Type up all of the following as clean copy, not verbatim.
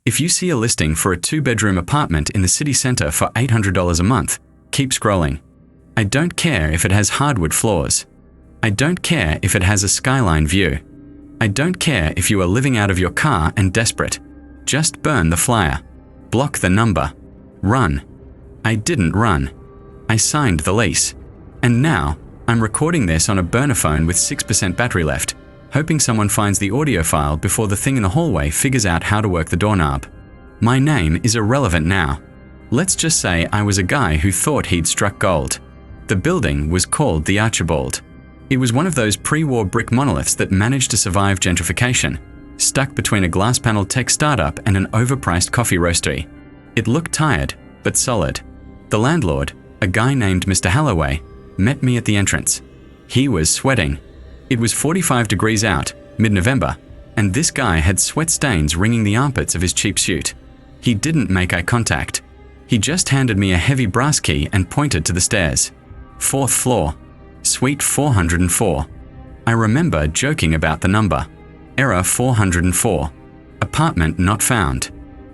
If you see a listing for a 2-bedroom apartment in the city center for $800 a month, keep scrolling. I don't care if it has hardwood floors. I don't care if it has a skyline view. I don't care if you are living out of your car and desperate. Just burn the flyer. Block the number. Run. I didn't run. I signed the lease. And now, I'm recording this on a burner phone with 6% battery left, hoping someone finds the audio file before the thing in the hallway figures out how to work the doorknob. My name is irrelevant now. Let's just say I was a guy who thought he'd struck gold. The building was called the Archibald. It was one of those pre-war brick monoliths that managed to survive gentrification, stuck between a glass-paneled tech startup and an overpriced coffee roastery. It looked tired, but solid. The landlord, a guy named Mr. Halloway, met me at the entrance. He was sweating. It was 45 degrees out, mid-November, and this guy had sweat stains ringing the armpits of his cheap suit. He didn't make eye contact. He just handed me a heavy brass key and pointed to the stairs. 4th floor. Suite 404. I remember joking about the number. Error 404. Apartment not found.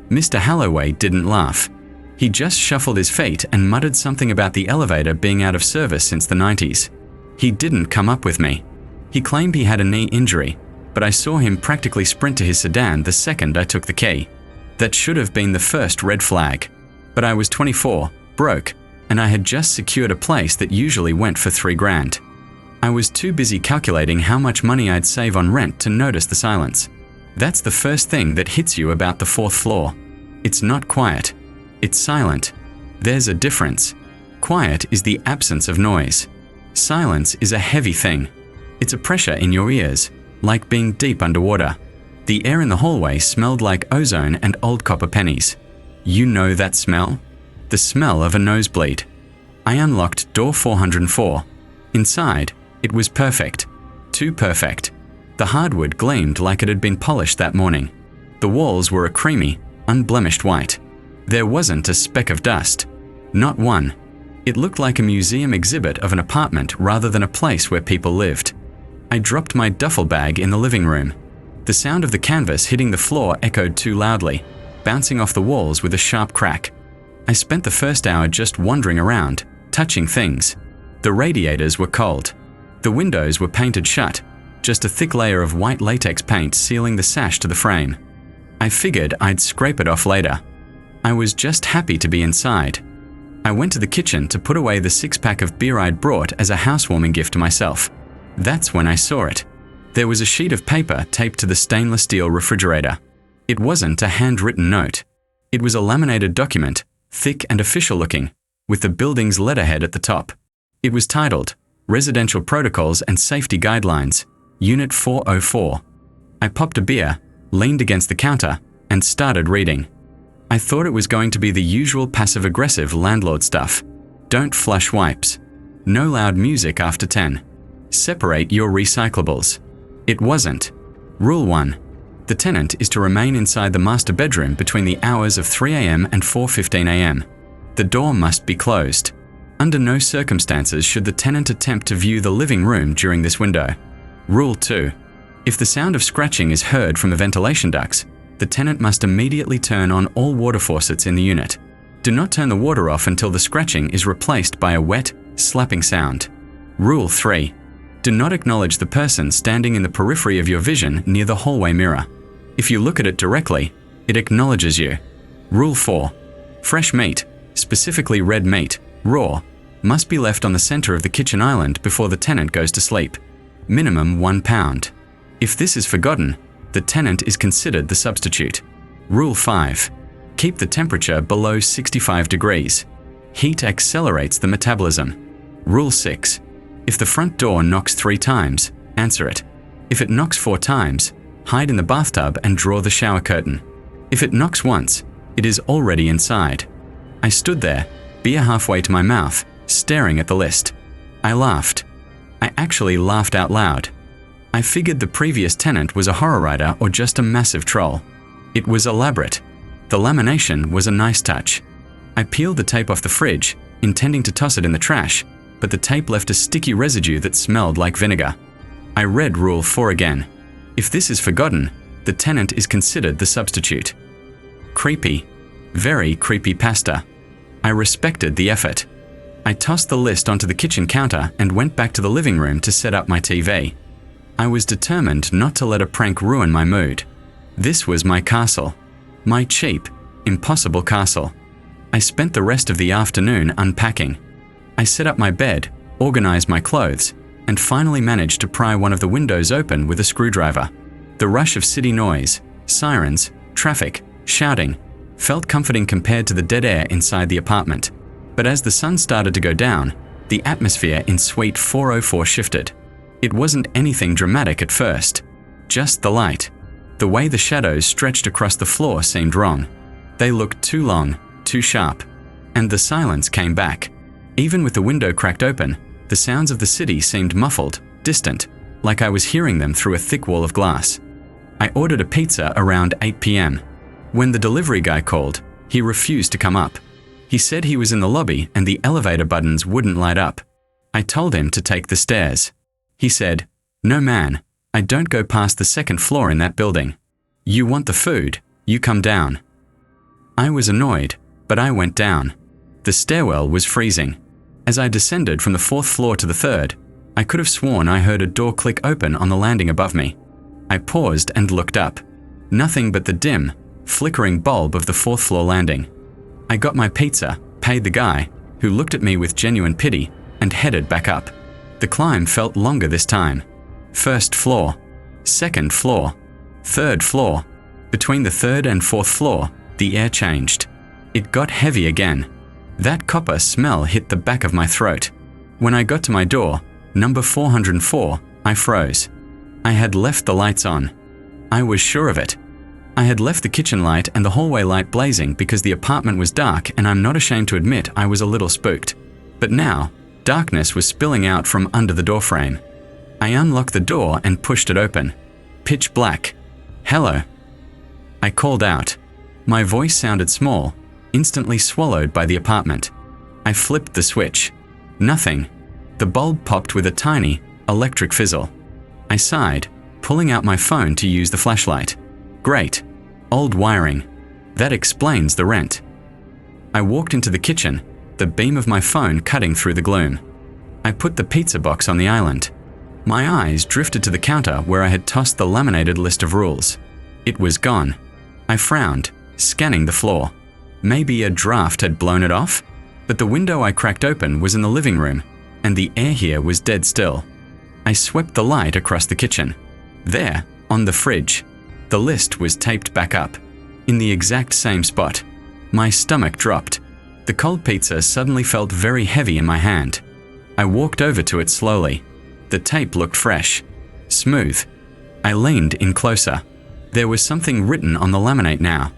Mr. Halloway didn't laugh. He just shuffled his feet and muttered something about the elevator being out of service since the 90s. He didn't come up with me. He claimed he had a knee injury, but I saw him practically sprint to his sedan the second I took the key. That should have been the first red flag. But I was 24, broke, and I had just secured a place that usually went for $3,000. I was too busy calculating how much money I'd save on rent to notice the silence. That's the first thing that hits you about the 4th floor. It's not quiet. It's silent. There's a difference. Quiet is the absence of noise. Silence is a heavy thing. It's a pressure in your ears, like being deep underwater. The air in the hallway smelled like ozone and old copper pennies. You know that smell? The smell of a nosebleed. I unlocked door 404. Inside, it was perfect. Too perfect. The hardwood gleamed like it had been polished that morning. The walls were a creamy, unblemished white. There wasn't a speck of dust. Not one. It looked like a museum exhibit of an apartment rather than a place where people lived. I dropped my duffel bag in the living room. The sound of the canvas hitting the floor echoed too loudly, bouncing off the walls with a sharp crack. I spent the first hour just wandering around, touching things. The radiators were cold. The windows were painted shut, just a thick layer of white latex paint sealing the sash to the frame. I figured I'd scrape it off later. I was just happy to be inside. I went to the kitchen to put away the 6-pack of beer I'd brought as a housewarming gift to myself. That's when I saw it. There was a sheet of paper taped to the stainless steel refrigerator. It wasn't a handwritten note. It was a laminated document, thick and official looking, with the building's letterhead at the top. It was titled, Residential Protocols and Safety Guidelines, Unit 404. I popped a beer, leaned against the counter, and started reading. I thought it was going to be the usual passive-aggressive landlord stuff. Don't flush wipes. No loud music after 10. Separate your recyclables. It wasn't. Rule 1. The tenant is to remain inside the master bedroom between the hours of 3 a.m. and 4:15 a.m. The door must be closed. Under no circumstances should the tenant attempt to view the living room during this window. Rule 2. If the sound of scratching is heard from the ventilation ducts, the tenant must immediately turn on all water faucets in the unit. Do not turn the water off until the scratching is replaced by a wet, slapping sound. Rule 3. Do not acknowledge the person standing in the periphery of your vision near the hallway mirror. If you look at it directly, it acknowledges you. Rule 4. Fresh meat, specifically red meat, raw, must be left on the center of the kitchen island before the tenant goes to sleep. Minimum 1 pound. If this is forgotten, the tenant is considered the substitute. Rule 5. Keep the temperature below 65 degrees. Heat accelerates the metabolism. Rule 6. If the front door knocks 3 times, answer it. If it knocks 4 times, hide in the bathtub and draw the shower curtain. If it knocks once, it is already inside. I stood there, beer halfway to my mouth, staring at the list. I laughed. I actually laughed out loud. I figured the previous tenant was a horror writer or just a massive troll. It was elaborate. The lamination was a nice touch. I peeled the tape off the fridge, intending to toss it in the trash, but the tape left a sticky residue that smelled like vinegar. I read Rule 4 again. If this is forgotten, the tenant is considered the substitute. Creepy. Very creepypasta. I respected the effort. I tossed the list onto the kitchen counter and went back to the living room to set up my TV. I was determined not to let a prank ruin my mood. This was my castle. My cheap, impossible castle. I spent the rest of the afternoon unpacking. I set up my bed, organized my clothes, and finally managed to pry one of the windows open with a screwdriver. The rush of city noise, sirens, traffic, shouting, felt comforting compared to the dead air inside the apartment. But as the sun started to go down, the atmosphere in Suite 404 shifted. It wasn't anything dramatic at first, just the light. The way the shadows stretched across the floor seemed wrong. They looked too long, too sharp. And the silence came back. Even with the window cracked open, the sounds of the city seemed muffled, distant, like I was hearing them through a thick wall of glass. I ordered a pizza around 8 p.m. When the delivery guy called, he refused to come up. He said he was in the lobby and the elevator buttons wouldn't light up. I told him to take the stairs. He said, "No man, I don't go past the second floor in that building. You want the food, you come down." I was annoyed, but I went down. The stairwell was freezing. As I descended from the fourth floor to the third, I could have sworn I heard a door click open on the landing above me. I paused and looked up. Nothing but the dim, flickering bulb of the fourth floor landing. I got my pizza, paid the guy, who looked at me with genuine pity, and headed back up. The climb felt longer this time. First floor, second floor, third floor. Between the third and fourth floor, the air changed. It got heavy again. That copper smell hit the back of my throat. When I got to my door, number 404, I froze. I had left the lights on. I was sure of it. I had left the kitchen light and the hallway light blazing because the apartment was dark, and I'm not ashamed to admit I was a little spooked. But now, darkness was spilling out from under the doorframe. I unlocked the door and pushed it open. Pitch black. "Hello." I called out. My voice sounded small, instantly swallowed by the apartment. I flipped the switch. Nothing. The bulb popped with a tiny, electric fizzle. I sighed, pulling out my phone to use the flashlight. Great. Old wiring. That explains the rent. I walked into the kitchen, the beam of my phone cutting through the gloom. I put the pizza box on the island. My eyes drifted to the counter where I had tossed the laminated list of rules. It was gone. I frowned, scanning the floor. Maybe a draft had blown it off? But the window I cracked open was in the living room, and the air here was dead still. I swept the light across the kitchen. There, on the fridge, the list was taped back up, in the exact same spot. My stomach dropped. The cold pizza suddenly felt very heavy in my hand. I walked over to it slowly. The tape looked fresh, smooth. I leaned in closer. There was something written on the laminate now,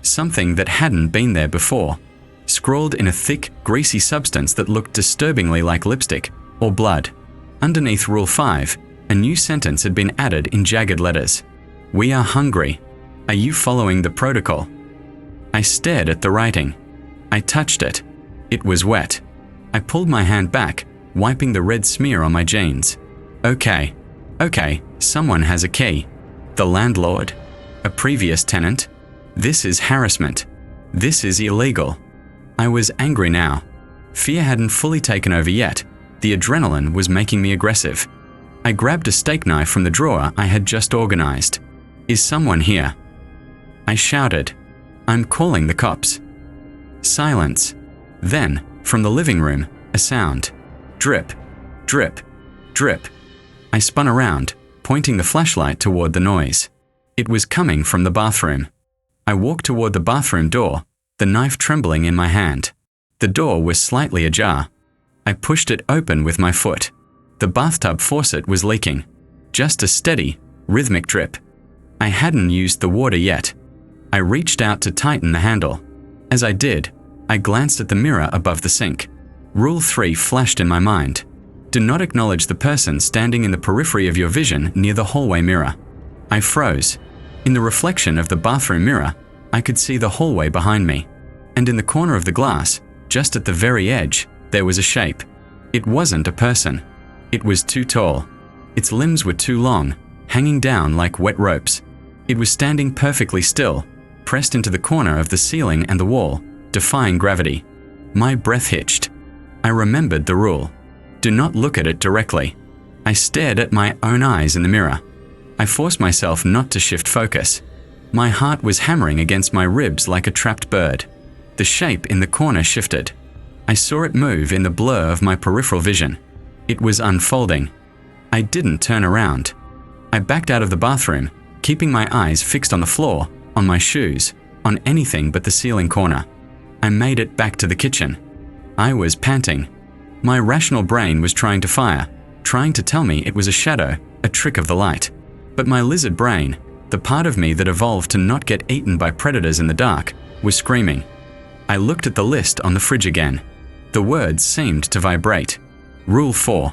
something that hadn't been there before, scrawled in a thick, greasy substance that looked disturbingly like lipstick or blood. Underneath Rule 5, a new sentence had been added in jagged letters. "We are hungry. Are you following the protocol?" I stared at the writing. I touched it. It was wet. I pulled my hand back, wiping the red smear on my jeans. Okay, someone has a key. The landlord? A previous tenant? This is harassment. This is illegal. I was angry now. Fear hadn't fully taken over yet. The adrenaline was making me aggressive. I grabbed a steak knife from the drawer I had just organized. "Is someone here?" I shouted. "I'm calling the cops." Silence. Then, from the living room, a sound. Drip, drip, drip. I spun around, pointing the flashlight toward the noise. It was coming from the bathroom. I walked toward the bathroom door, the knife trembling in my hand. The door was slightly ajar. I pushed it open with my foot. The bathtub faucet was leaking. Just a steady, rhythmic drip. I hadn't used the water yet. I reached out to tighten the handle. As I did, I glanced at the mirror above the sink. Rule 3 flashed in my mind. Do not acknowledge the person standing in the periphery of your vision near the hallway mirror. I froze. In the reflection of the bathroom mirror, I could see the hallway behind me. And in the corner of the glass, just at the very edge, there was a shape. It wasn't a person. It was too tall. Its limbs were too long, hanging down like wet ropes. It was standing perfectly still, pressed into the corner of the ceiling and the wall, defying gravity. My breath hitched. I remembered the rule. Do not look at it directly. I stared at my own eyes in the mirror. I forced myself not to shift focus. My heart was hammering against my ribs like a trapped bird. The shape in the corner shifted. I saw it move in the blur of my peripheral vision. It was unfolding. I didn't turn around. I backed out of the bathroom, keeping my eyes fixed on the floor, on my shoes, on anything but the ceiling corner. I made it back to the kitchen. I was panting. My rational brain was trying to fire, trying to tell me it was a shadow, a trick of the light. But my lizard brain, the part of me that evolved to not get eaten by predators in the dark, was screaming. I looked at the list on the fridge again. The words seemed to vibrate. Rule 4.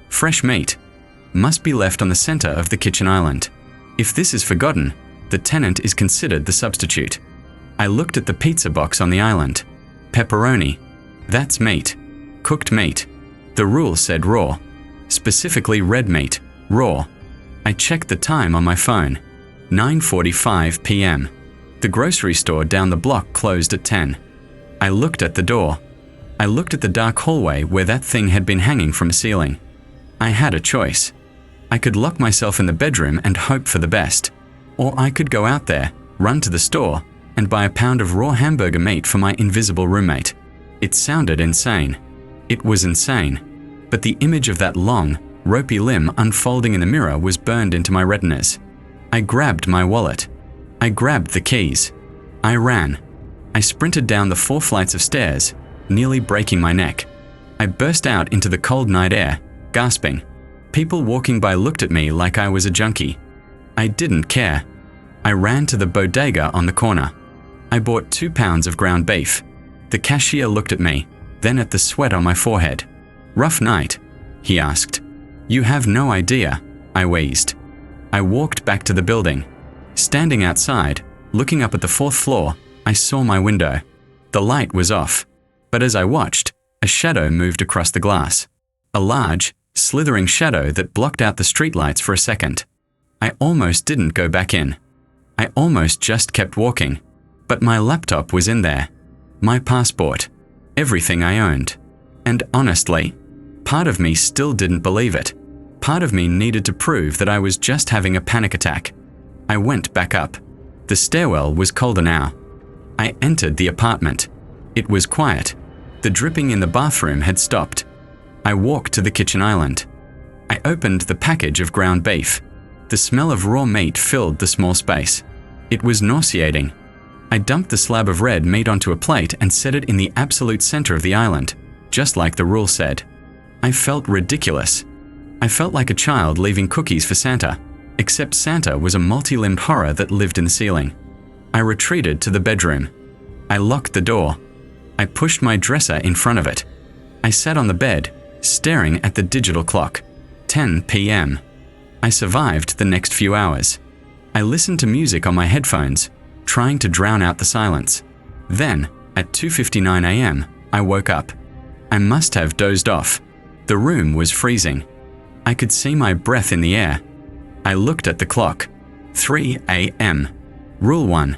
Fresh meat must be left on the center of the kitchen island. If this is forgotten, the tenant is considered the substitute. I looked at the pizza box on the island. Pepperoni. That's meat. Cooked meat. The rule said raw. Specifically red meat, raw. I checked the time on my phone. 9:45 p.m. The grocery store down the block closed at 10. I looked at the door. I looked at the dark hallway where that thing had been hanging from a ceiling. I had a choice. I could lock myself in the bedroom and hope for the best. Or I could go out there, run to the store, and buy a pound of raw hamburger meat for my invisible roommate. It sounded insane. It was insane. But the image of that long, ropey limb unfolding in the mirror was burned into my retinas. I grabbed my wallet. I grabbed the keys. I ran. I sprinted down the 4 flights of stairs, nearly breaking my neck. I burst out into the cold night air, gasping. People walking by looked at me like I was a junkie. I didn't care. I ran to the bodega on the corner. I bought 2 pounds of ground beef. The cashier looked at me, then at the sweat on my forehead. "Rough night?" he asked. "You have no idea," I wheezed. I walked back to the building. Standing outside, looking up at the 4th floor, I saw my window. The light was off, but as I watched, a shadow moved across the glass. A large, slithering shadow that blocked out the streetlights for a second. I almost didn't go back in. I almost just kept walking. But my laptop was in there. My passport. Everything I owned. And honestly, part of me still didn't believe it. Part of me needed to prove that I was just having a panic attack. I went back up. The stairwell was colder now. I entered the apartment. It was quiet. The dripping in the bathroom had stopped. I walked to the kitchen island. I opened the package of ground beef. The smell of raw meat filled the small space. It was nauseating. I dumped the slab of red meat onto a plate and set it in the absolute center of the island, just like the rule said. I felt ridiculous. I felt like a child leaving cookies for Santa, except Santa was a multi-limbed horror that lived in the ceiling. I retreated to the bedroom. I locked the door. I pushed my dresser in front of it. I sat on the bed, staring at the digital clock. 10 p.m. I survived the next few hours. I listened to music on my headphones, trying to drown out the silence. Then, at 2:59 a.m., I woke up. I must have dozed off. The room was freezing. I could see my breath in the air. I looked at the clock. 3 a.m. Rule 1.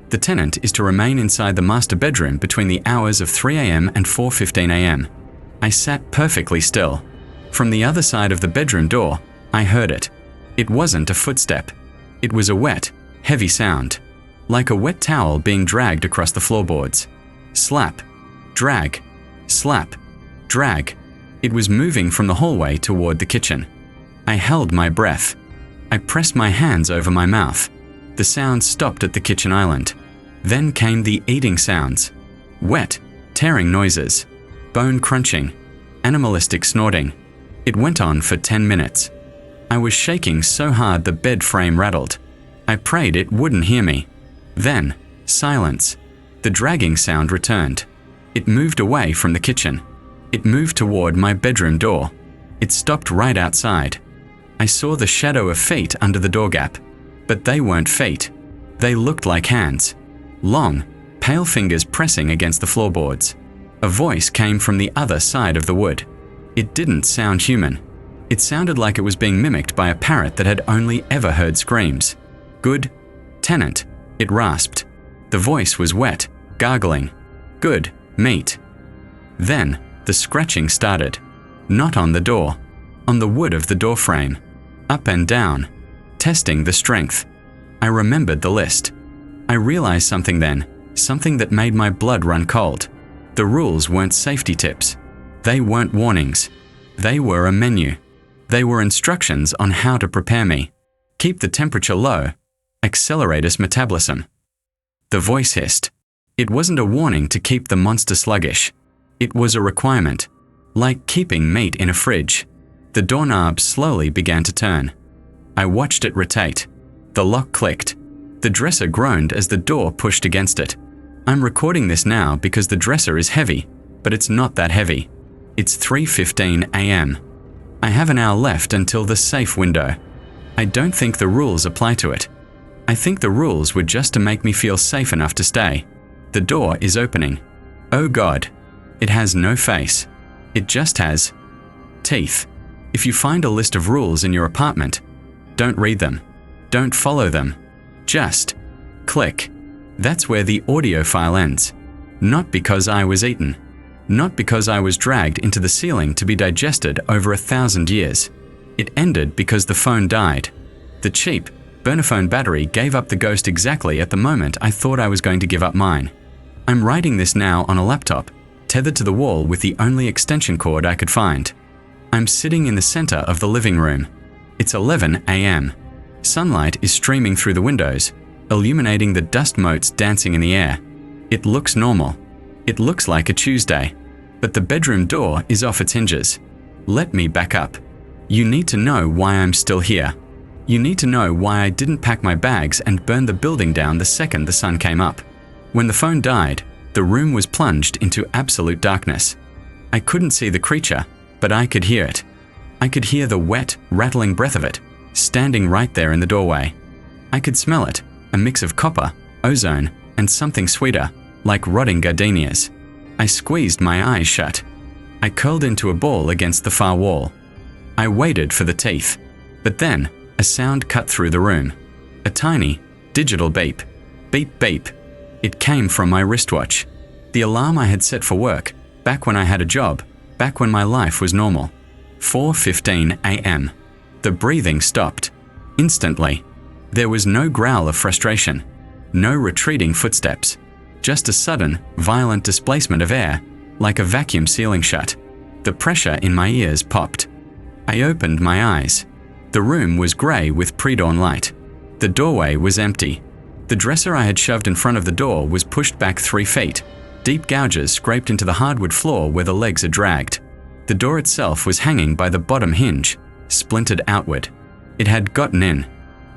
The tenant is to remain inside the master bedroom between the hours of 3 a.m. and 4:15 a.m. I sat perfectly still. From the other side of the bedroom door, I heard it. It wasn't a footstep. It was a wet, heavy sound, like a wet towel being dragged across the floorboards. Slap, drag, slap, drag. It was moving from the hallway toward the kitchen. I held my breath. I pressed my hands over my mouth. The sound stopped at the kitchen island. Then came the eating sounds. Wet, tearing noises, bone crunching, animalistic snorting. It went on for 10 minutes. I was shaking so hard the bed frame rattled. I prayed it wouldn't hear me. Then, silence. The dragging sound returned. It moved away from the kitchen. It moved toward my bedroom door. It stopped right outside. I saw the shadow of feet under the door gap. But they weren't feet. They looked like hands. Long, pale fingers pressing against the floorboards. A voice came from the other side of the wood. It didn't sound human. It sounded like it was being mimicked by a parrot that had only ever heard screams. "Good tenant," it rasped. The voice was wet, gargling. Good, meat. Then, the scratching started. Not on the door. On the wood of the door frame. Up and down. Testing the strength. I remembered the list. I realized something then, something that made my blood run cold. The rules weren't safety tips. They weren't warnings. They were a menu. They were instructions on how to prepare me. Keep the temperature low. Acceleratus metabolism. The voice hissed. It wasn't a warning to keep the monster sluggish. It was a requirement. Like keeping meat in a fridge. The doorknob slowly began to turn. I watched it rotate. The lock clicked. The dresser groaned as the door pushed against it. I'm recording this now because the dresser is heavy, but it's not that heavy. It's 3:15 a.m. I have an hour left until the safe window. I don't think the rules apply to it. I think the rules were just to make me feel safe enough to stay. The door is opening. Oh God. It has no face. It just has teeth. If you find a list of rules in your apartment, don't read them. Don't follow them. Just click. That's where the audio file ends. Not because I was eaten. Not because I was dragged into the ceiling to be digested over 1,000 years. It ended because the phone died. The cheap Burnerphone battery gave up the ghost exactly at the moment I thought I was going to give up mine. I'm writing this now on a laptop, tethered to the wall with the only extension cord I could find. I'm sitting in the center of the living room. It's 11 a.m. Sunlight is streaming through the windows, illuminating the dust motes dancing in the air. It looks normal. It looks like a Tuesday. But the bedroom door is off its hinges. Let me back up. You need to know why I'm still here. You need to know why I didn't pack my bags and burn the building down the second the sun came up. When the phone died, the room was plunged into absolute darkness. I couldn't see the creature, but I could hear it. I could hear the wet, rattling breath of it, standing right there in the doorway. I could smell it, a mix of copper, ozone, and something sweeter, like rotting gardenias. I squeezed my eyes shut. I curled into a ball against the far wall. I waited for the teeth. But then, a sound cut through the room. A tiny, digital beep. Beep beep. It came from my wristwatch. The alarm I had set for work, back when I had a job, back when my life was normal. 4:15 a.m. The breathing stopped. Instantly. There was no growl of frustration. No retreating footsteps. Just a sudden, violent displacement of air, like a vacuum sealing shut. The pressure in my ears popped. I opened my eyes. The room was grey with pre-dawn light. The doorway was empty. The dresser I had shoved in front of the door was pushed back 3 feet. Deep gouges scraped into the hardwood floor where the legs had dragged. The door itself was hanging by the bottom hinge, splintered outward. It had gotten in.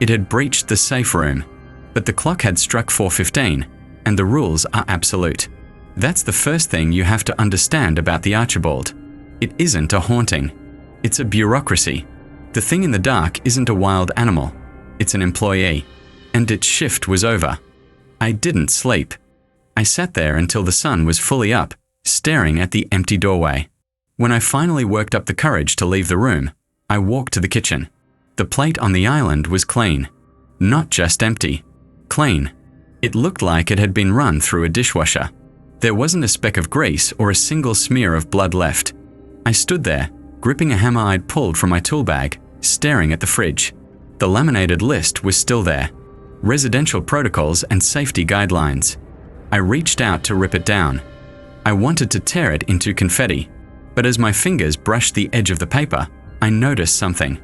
It had breached the safe room. But the clock had struck 4:15, and the rules are absolute. That's the first thing you have to understand about the Archibald. It isn't a haunting. It's a bureaucracy. The thing in the dark isn't a wild animal. It's an employee. And its shift was over. I didn't sleep. I sat there until the sun was fully up, staring at the empty doorway. When I finally worked up the courage to leave the room, I walked to the kitchen. The plate on the island was clean. Not just empty. Clean. It looked like it had been run through a dishwasher. There wasn't a speck of grease or a single smear of blood left. I stood there, gripping a hammer I'd pulled from my tool bag, staring at the fridge. The laminated list was still there. Residential protocols and safety guidelines. I reached out to rip it down. I wanted to tear it into confetti, but as my fingers brushed the edge of the paper, I noticed something.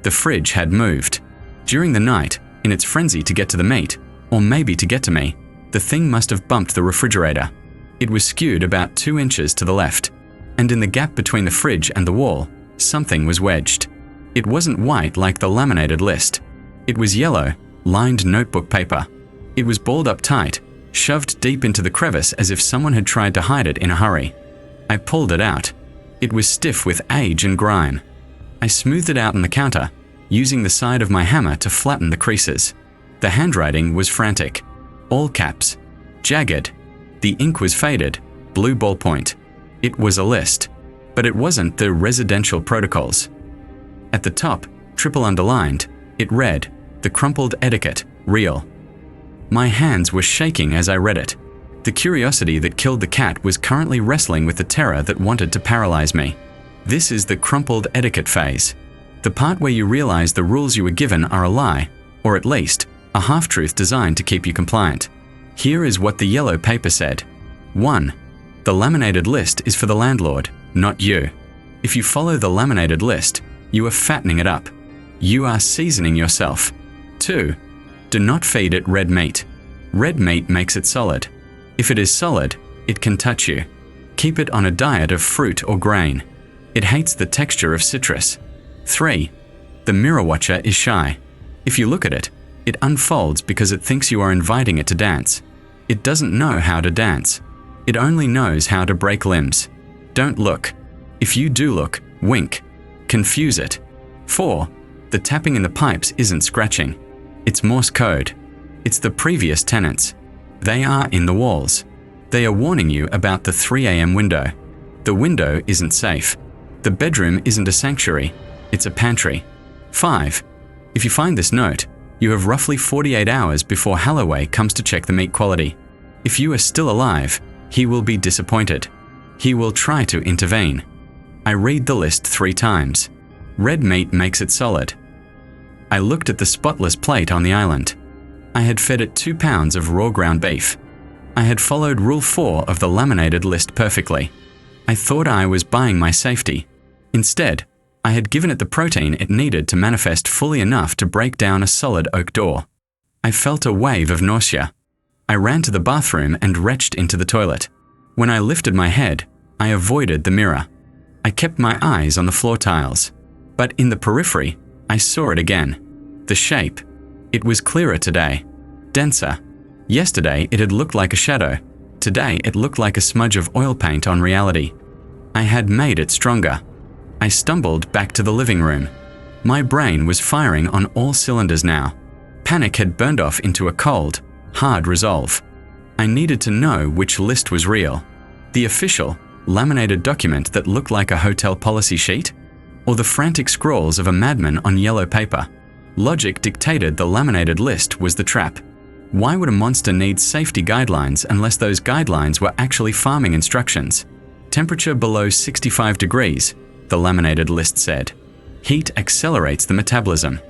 The fridge had moved. During the night, in its frenzy to get to the meat, or maybe to get to me, the thing must have bumped the refrigerator. It was skewed about 2 inches to the left, and in the gap between the fridge and the wall, something was wedged. It wasn't white like the laminated list. It was yellow, lined notebook paper. It was balled up tight, shoved deep into the crevice as if someone had tried to hide it in a hurry. I pulled it out. It was stiff with age and grime. I smoothed it out on the counter, using the side of my hammer to flatten the creases. The handwriting was frantic. All caps. Jagged. The ink was faded, blue ballpoint. It was a list, but it wasn't the residential protocols. At the top, triple underlined, it read, "The Crumpled Etiquette, real." My hands were shaking as I read it. The curiosity that killed the cat was currently wrestling with the terror that wanted to paralyze me. This is the crumpled etiquette phase. The part where you realize the rules you were given are a lie, or at least, a half-truth designed to keep you compliant. Here is what the yellow paper said. 1. The laminated list is for the landlord, not you. If you follow the laminated list, you are fattening it up. You are seasoning yourself. 2. Do not feed it red meat. Red meat makes it solid. If it is solid, it can touch you. Keep it on a diet of fruit or grain. It hates the texture of citrus. 3. The mirror watcher is shy. If you look at it, it unfolds because it thinks you are inviting it to dance. It doesn't know how to dance. It only knows how to break limbs. Don't look. If you do look, wink. Confuse it. 4. The tapping in the pipes isn't scratching. It's Morse code. It's the previous tenants. They are in the walls. They are warning you about the 3 a.m. window. The window isn't safe. The bedroom isn't a sanctuary. It's a pantry. 5. If you find this note, you have roughly 48 hours before Halloway comes to check the meat quality. If you are still alive, he will be disappointed. He will try to intervene. I read the list 3 times. Red meat makes it solid. I looked at the spotless plate on the island. I had fed it 2 pounds of raw ground beef. I had followed Rule 4 of the laminated list perfectly. I thought I was buying my safety. Instead, I had given it the protein it needed to manifest fully enough to break down a solid oak door. I felt a wave of nausea. I ran to the bathroom and retched into the toilet. When I lifted my head, I avoided the mirror. I kept my eyes on the floor tiles. But in the periphery, I saw it again. The shape. It was clearer today. Denser. Yesterday, it had looked like a shadow. Today, it looked like a smudge of oil paint on reality. I had made it stronger. I stumbled back to the living room. My brain was firing on all cylinders now. Panic had burned off into a cold, hard resolve. I needed to know which list was real. The official, laminated document that looked like a hotel policy sheet? Or the frantic scrawls of a madman on yellow paper? Logic dictated the laminated list was the trap. Why would a monster need safety guidelines unless those guidelines were actually farming instructions? Temperature below 65 degrees, the laminated list said. Heat accelerates the metabolism.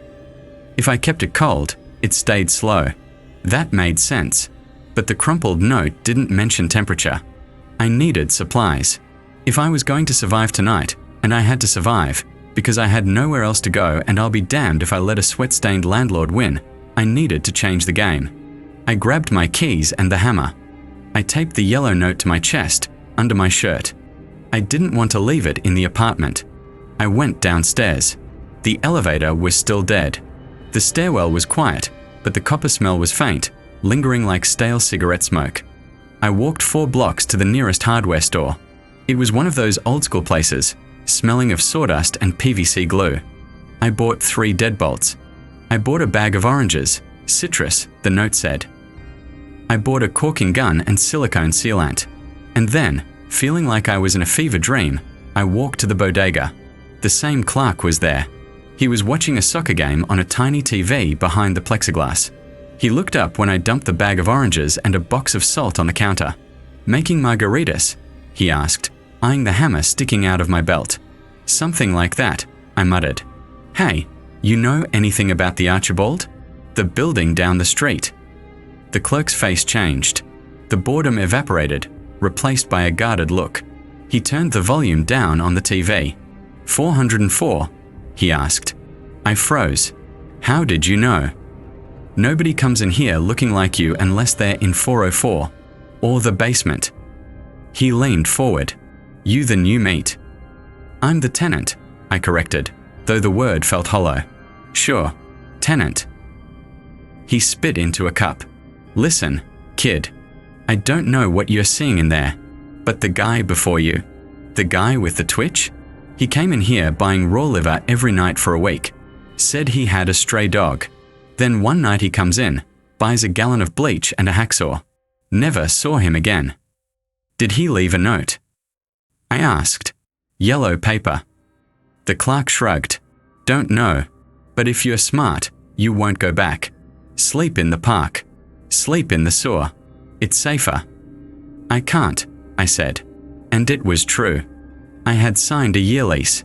If I kept it cold, it stayed slow. That made sense. But the crumpled note didn't mention temperature. I needed supplies. If I was going to survive tonight, and I had to survive, because I had nowhere else to go and I'll be damned if I let a sweat-stained landlord win, I needed to change the game. I grabbed my keys and the hammer. I taped the yellow note to my chest, under my shirt. I didn't want to leave it in the apartment. I went downstairs. The elevator was still dead. The stairwell was quiet, but the copper smell was faint, lingering like stale cigarette smoke. I walked 4 blocks to the nearest hardware store. It was one of those old-school places, smelling of sawdust and PVC glue. I bought 3 deadbolts. I bought a bag of oranges, citrus, the note said. I bought a caulking gun and silicone sealant. And then, feeling like I was in a fever dream, I walked to the bodega. The same clerk was there. He was watching a soccer game on a tiny TV behind the plexiglass. He looked up when I dumped the bag of oranges and a box of salt on the counter. "Making margaritas?" he asked, eyeing the hammer sticking out of my belt. "Something like that," I muttered. "Hey, you know anything about the Archibald? The building down the street." The clerk's face changed. The boredom evaporated, replaced by a guarded look. He turned the volume down on the TV. 404, he asked. I froze. "How did you know?" "Nobody comes in here looking like you unless they're in 404, or the basement." He leaned forward. "You the new meat." "I'm the tenant," I corrected, though the word felt hollow. "Sure, tenant." He spit into a cup. "Listen, kid, I don't know what you're seeing in there, but the guy before you, the guy with the twitch, he came in here buying raw liver every night for a week, said he had a stray dog. Then one night he comes in, buys a gallon of bleach and a hacksaw. Never saw him again." "Did he leave a note?" I asked. "Yellow paper." The clerk shrugged. "Don't know, but if you're smart, you won't go back. Sleep in the park. Sleep in the sewer. It's safer. I can't, I said. And it was true. I had signed a year lease.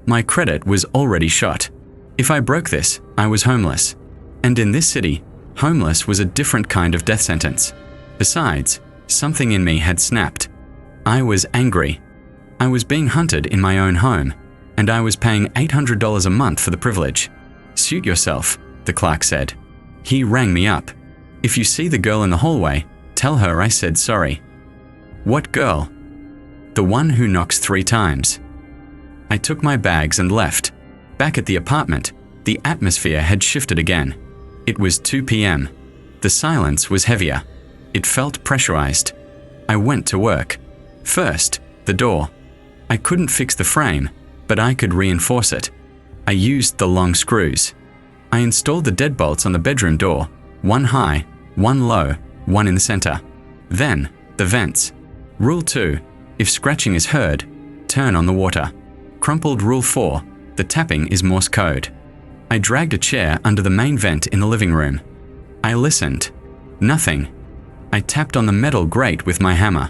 My credit was already shot. If I broke this, I was homeless. And in this city, homeless was a different kind of death sentence. Besides, something in me had snapped. I was angry. I was being hunted in my own home, and I was paying $800 a month for the privilege. Suit yourself, the clerk said. He rang me up. If you see the girl in the hallway, tell her I said sorry. What girl? The one who knocks 3 times. I took my bags and left. Back at the apartment, the atmosphere had shifted again. It was 2 p.m. The silence was heavier. It felt pressurized. I went to work. First, the door. I couldn't fix the frame, but I could reinforce it. I used the long screws. I installed the deadbolts on the bedroom door, one high, one low, one in the center. Then, the vents. Rule 2, if scratching is heard, turn on the water. Crumpled Rule 4, the tapping is Morse code. I dragged a chair under the main vent in the living room. I listened. Nothing. I tapped on the metal grate with my hammer.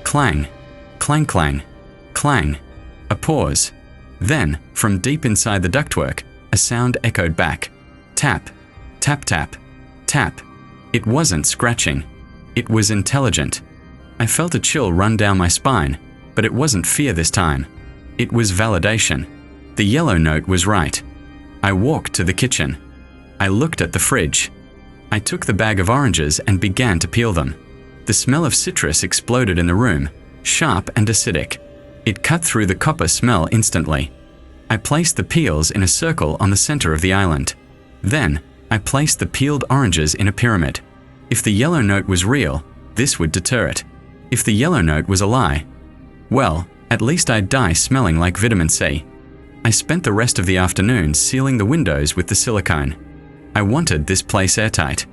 Clang, clang clang, clang. A pause. Then, from deep inside the ductwork, a sound echoed back. Tap, tap tap, tap. It wasn't scratching. It was intelligent. I felt a chill run down my spine, but it wasn't fear this time. It was validation. The yellow note was right. I walked to the kitchen. I looked at the fridge. I took the bag of oranges and began to peel them. The smell of citrus exploded in the room, sharp and acidic. It cut through the copper smell instantly. I placed the peels in a circle on the center of the island. Then, I placed the peeled oranges in a pyramid. If the yellow note was real, this would deter it. If the yellow note was a lie, well, at least I'd die smelling like vitamin C. I spent the rest of the afternoon sealing the windows with the silicone. I wanted this place airtight.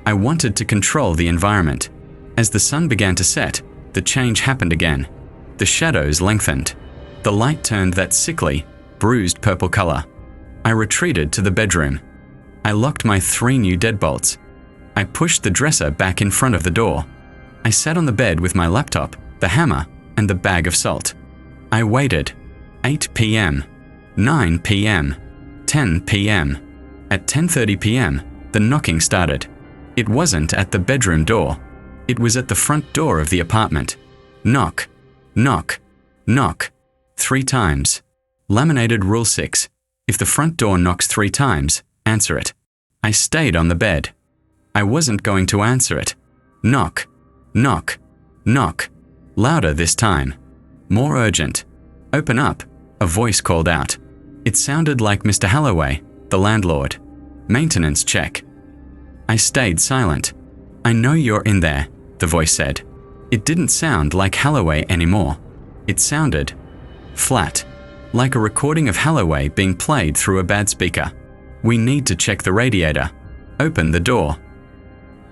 I wanted to control the environment. As the sun began to set, the change happened again. The shadows lengthened. The light turned that sickly, bruised purple color. I retreated to the bedroom. I locked my 3 new deadbolts. I pushed the dresser back in front of the door. I sat on the bed with my laptop, the hammer, and the bag of salt. I waited. 8 p.m., 9 p.m., 10 p.m. At 10:30 p.m., the knocking started. It wasn't at the bedroom door. It was at the front door of the apartment. Knock, knock, knock. 3 times. Laminated Rule 6. If the front door knocks 3 times, answer it. I stayed on the bed. I wasn't going to answer it. Knock, knock, knock. Louder this time. More urgent. Open up, a voice called out. It sounded like Mr. Holloway, the landlord. Maintenance check. I stayed silent. I know you're in there, the voice said. It didn't sound like Holloway anymore. It sounded flat, like a recording of Holloway being played through a bad speaker. We need to check the radiator. Open the door.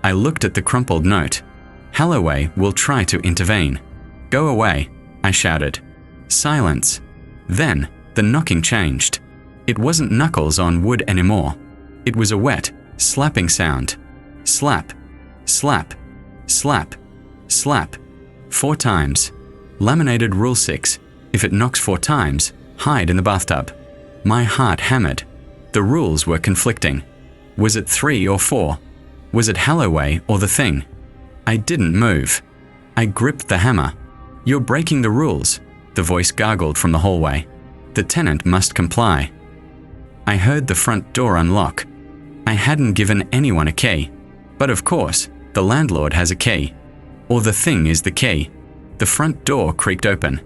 I looked at the crumpled note. Holloway will try to intervene. Go away, I shouted. Silence. Then, the knocking changed. It wasn't knuckles on wood anymore. It was a wet, slapping sound. Slap, slap, slap, slap. 4 times. Laminated Rule 6. If it knocks 4 times, hide in the bathtub. My heart hammered. The rules were conflicting. Was it 3 or 4? Was it Holloway or the thing? I didn't move. I gripped the hammer. You're breaking the rules, the voice gargled from the hallway. The tenant must comply. I heard the front door unlock. I hadn't given anyone a key. But of course, the landlord has a key. Or the thing is the key. The front door creaked open.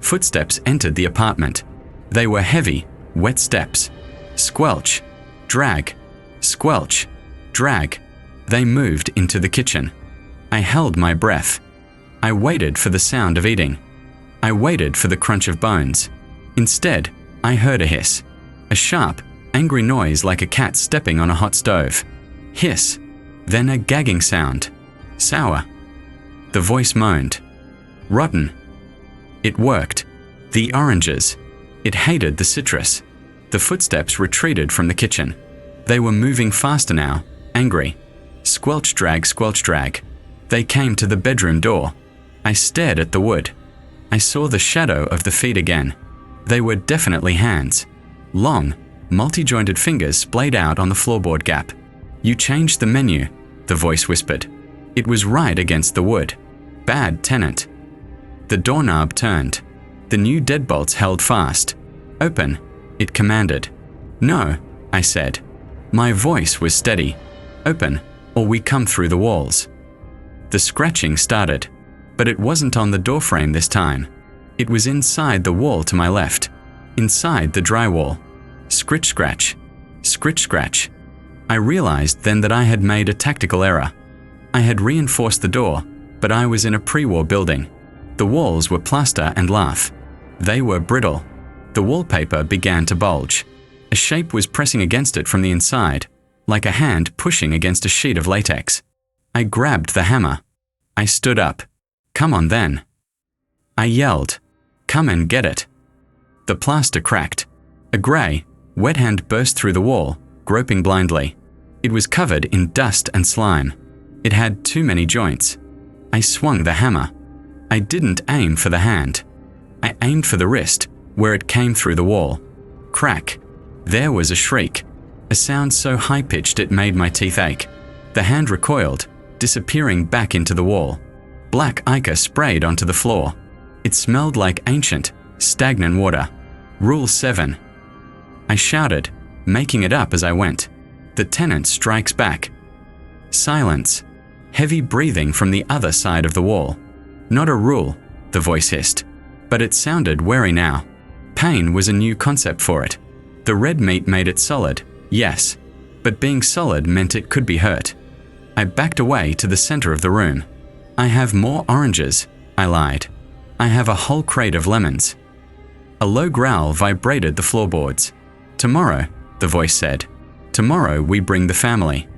Footsteps entered the apartment. They were heavy, wet steps. Squelch, drag, squelch, drag. They moved into the kitchen. I held my breath. I waited for the sound of eating. I waited for the crunch of bones. Instead, I heard a hiss. A sharp, angry noise like a cat stepping on a hot stove. Hiss. Then a gagging sound. Sour. The voice moaned. Rotten. It worked. The oranges. It hated the citrus. The footsteps retreated from the kitchen. They were moving faster now, angry. Squelch drag, squelch drag. They came to the bedroom door. I stared at the wood. I saw the shadow of the feet again. They were definitely hands. Long, multi-jointed fingers splayed out on the floorboard gap. You changed the menu, the voice whispered. It was right against the wood. Bad tenant. The doorknob turned. The new deadbolts held fast. Open, it commanded. No, I said. My voice was steady. Open, or we come through the walls. The scratching started, but it wasn't on the doorframe this time. It was inside the wall to my left, inside the drywall. Scritch scratch, scritch scratch. I realized then that I had made a tactical error. I had reinforced the door, but I was in a pre-war building. The walls were plaster and lath. They were brittle. The wallpaper began to bulge. A shape was pressing against it from the inside, like a hand pushing against a sheet of latex. I grabbed the hammer. I stood up. Come on then. I yelled, come and get it. The plaster cracked. A grey, wet hand burst through the wall, groping blindly. It was covered in dust and slime. It had too many joints. I swung the hammer. I didn't aim for the hand. I aimed for the wrist, where it came through the wall. Crack. There was a shriek, a sound so high-pitched it made my teeth ache. The hand recoiled, disappearing back into the wall. Black ichor sprayed onto the floor. It smelled like ancient, stagnant water. Rule 7. I shouted, making it up as I went. The tenant strikes back. Silence. Heavy breathing from the other side of the wall. Not a rule, the voice hissed, but it sounded wary now. Pain was a new concept for it. The red meat made it solid, yes, but being solid meant it could be hurt. I backed away to the center of the room. I have more oranges, I lied. I have a whole crate of lemons. A low growl vibrated the floorboards. Tomorrow, the voice said. Tomorrow we bring the family.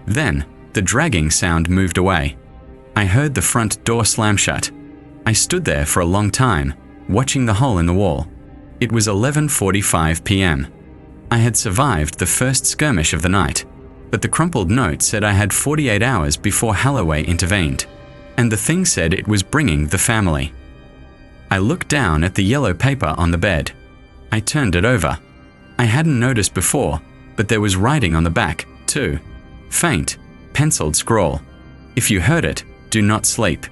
Then, the dragging sound moved away. I heard the front door slam shut. I stood there for a long time, watching the hole in the wall. It was 11:45 p.m. I had survived the first skirmish of the night, but the crumpled note said I had 48 hours before Holloway intervened, and the thing said it was bringing the family. I looked down at the yellow paper on the bed. I turned it over. I hadn't noticed before, but there was writing on the back, too. Faint, penciled scrawl. If you heard it, do not sleep.